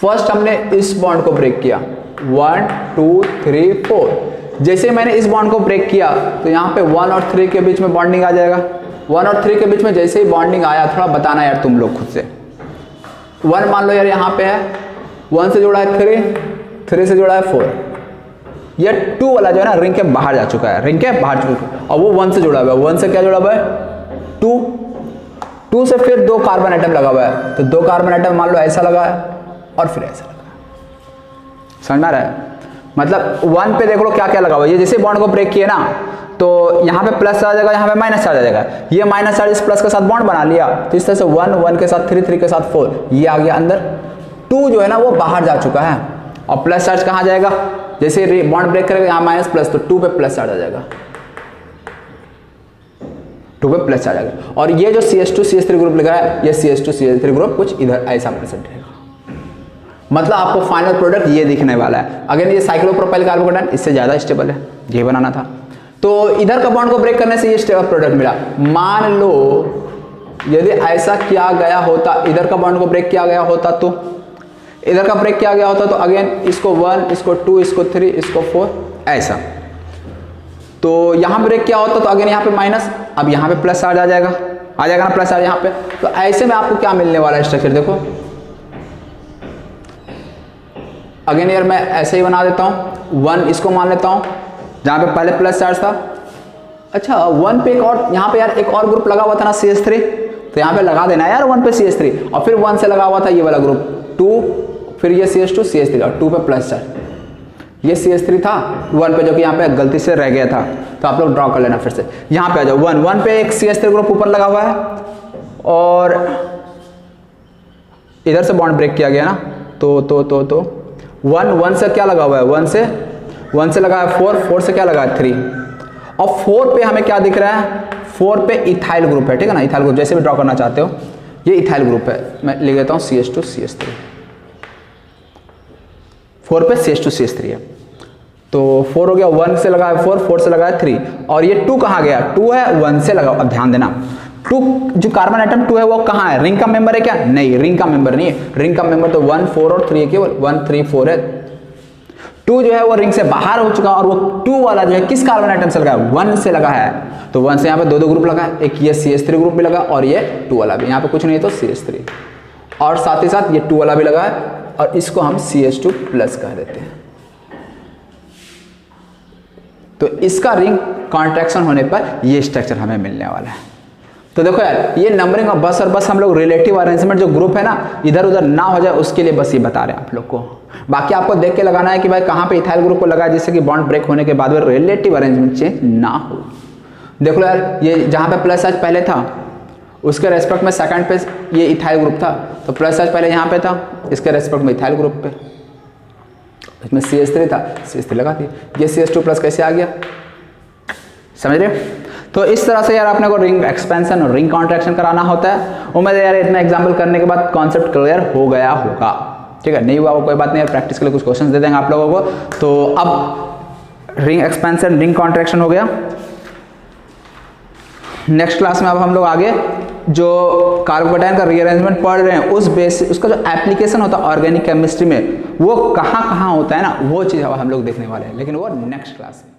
फर्स्ट हमने इस बॉन्ड को ब्रेक किया 1 2 3 4। जैसे मैंने इस बॉन्ड को ब्रेक किया तो यहाँ पे 1 और 3 के बीच में बॉन्डिंग आ जाएगा। 1 और 3 के बीच में जैसे ही बॉन्डिंग आया, थोड़ा बताना यार तुम लोग खुद से। 1 मान लो यार यहाँ पे है, 1 से जुड़ा है 3, 3 से जुड़ा है 4। ये 2 वाला जो है ना रिंग के बाहर जा चुका है, रिंग के बाहर चुका है, और वो 1 से जुड़ा हुआ है। 1 से क्या जुड़ा हुआ है 2, 2 से फिर 2 कार्बन एटम लगा हुआ है, तो 2 कार्बन एटम मान लो ऐसा लगा है और फिर ऐसा लगा है। समझ में आ रहा है? मतलब 1 पे देख लो क्या क्या लगा हुआ है। ये जैसे बॉन्ड को ब्रेक किए ना तो यहाँ पे प्लस आ जाएगा, यहाँ पे माइनस आ जाएगा। ये माइनस चार्ज इस प्लस के साथ बॉन्ड बना लिया, तो इस तरह से 1 1 के साथ 3 3 के साथ 4, ये आ गया अंदर। 2 जो है ना वो बाहर जा चुका है, और प्लस चार्ज कहाँ जाएगा? जैसे बॉन्ड ब्रेक करेगा यहाँ माइनस प्लस, तो 2 पे प्लस चार्ज आ जाएगा, 2 पे प्लस चार्ज आ जाएगा। और ये जो CH2 CH3 ग्रुप लिखा है, ये CH2 CH3 ग्रुप कुछ इधर ऐसा प्रेजेंट रहेगा। मतलब आपको फाइनल प्रोडक्ट ये दिखने वाला है। अगेन ये साइक्लोप्रोपाइल कार्बोकेटायन इससे ज्यादा स्टेबल है, ये बनाना था। तो इधर का बॉन्ड को ब्रेक करने से ये स्टेबल प्रोडक्ट मिला। मान लो यदि ऐसा किया गया होता, इधर का बॉन्ड को ब्रेक किया गया होता, तो इधर का ब्रेक किया गया होता, तो अगेन इसको 1, इसको 2, इसको 3, इसको 4 ऐसा। तो यहां ब्रेक किया होता तो अगेन यहाँ पे माइनस, अब यहाँ पे प्लस चार्ज आ जाएगा ना प्लस चार्ज यहाँ पे। तो ऐसे में आपको क्या मिलने वाला है स्ट्रक्चर देखो। अगेन यार मैं ऐसे ही बना देता हूँ, 1 इसको मान लेता हूँ जहाँ पे पहले प्लस चार्ज था। अच्छा 1 पे एक और, यहाँ पे यार एक और ग्रुप लगा हुआ था ना CH3, तो यहाँ पे लगा देना यार 1 पे CH3, और फिर 1 से लगा हुआ था ये वाला ग्रुप 2, फिर ये CH2 CH3 का 2 पे प्लस चार्ज। ये CH3 था 1 पे जो कि यहाँ पे गलती से रह गया था, तो आप लोग ड्रॉ कर लेना फिर से। यहाँ पे आ जाओ 1 पे एक CH3 ग्रुप ऊपर लगा हुआ है, और इधर से बॉन्ड ब्रेक किया गया ना, तो 1 से क्या लगा हुआ है? 1 से लगा है 4 से क्या लगा है 3, और 4 पे हमें क्या दिख रहा है? 4 पे इथाइल ग्रुप है, ठीक है ना, इथाइल ग्रुप जैसे भी ड्रॉ करना चाहते हो, ये इथाइल ग्रुप है। मैं लिख देता हूँ CH2 CH3। 4 पे CH2 CH3 है, तो 4 हो गया, 1 से लगा है 4 से लगा है 3, और ये 2 कहाँ गया? 2 है 1 से लगा। अब ध्यान देना 2 जो कार्बन एटम 2 है वो कहाँ है? रिंग का मेंबर है क्या? नहीं, रिंग का मेंबर नहीं है। रिंग का मेंबर तो 1 4 और 3 है, केवल 1 3 4 है। 2 जो है वो रिंग से बाहर हो चुका, और वो 2 वाला जो है किस कार्बन एटम से लगा है? 1 से लगा है। तो 1 से यहाँ पे 2 ग्रुप लगा है, एक ये CH3 ग्रुप भी लगा, और ये 2 वाला भी। यहाँ पे कुछ नहीं है तो CH3, और साथ ही साथ ये 2 वाला भी लगा है, और इसको हम CH2 प्लस कह देते हैं। तो इसका रिंग कॉन्ट्रैक्शन होने पर ये स्ट्रक्चर हमें मिलने वाला है। तो देखो यार ये नंबरिंग और बस हम लोग रिलेटिव अरेंजमेंट जो ग्रुप है ना इधर उधर ना हो जाए उसके लिए बस ये बता रहे हैं आप लोग को। बाकी आपको देख के लगाना है कि भाई कहाँ पे इथाइल ग्रुप को लगाया जिससे कि बॉन्ड ब्रेक होने के बाद में रिलेटिव अरेंजमेंट चेंज ना हो। देख लो यार ये जहाँ पे प्लस चार्ज पहले था उसके रेस्पेक्ट में सेकंड पे ये इथाइल ग्रुप था, तो प्लस चार्ज पहले यहाँ पे था, इसके रेस्पेक्ट में इथाइल ग्रुप पे, इसमें CH3 था, CH3 लगा दिया, ये CH2 प्लस कैसे आ गया, समझ रहे? तो इस तरह से यार अपने को रिंग एक्सपेंशन और रिंग कॉन्ट्रैक्शन कराना होता है। उम्मीद है यार इतना एग्जाम्पल करने के बाद कॉन्सेप्ट क्लियर हो गया होगा। ठीक है, नहीं हुआ वो कोई बात नहीं यार, प्रैक्टिस के लिए कुछ क्वेश्चंस दे देंगे आप लोगों को। तो अब रिंग एक्सपेंशन रिंग कॉन्ट्रैक्शन हो गया। नेक्स्ट क्लास में अब हम लोग आगे जो कार्बोकेटायन का रीअरेंजमेंट पढ़ रहे हैं उस बेसिस उसका जो एप्लीकेशन होता है ऑर्गेनिक केमिस्ट्री में वो कहाँ कहाँ होता है ना, वो चीज़ हम लोग देखने वाले हैं, लेकिन वो नेक्स्ट क्लास में।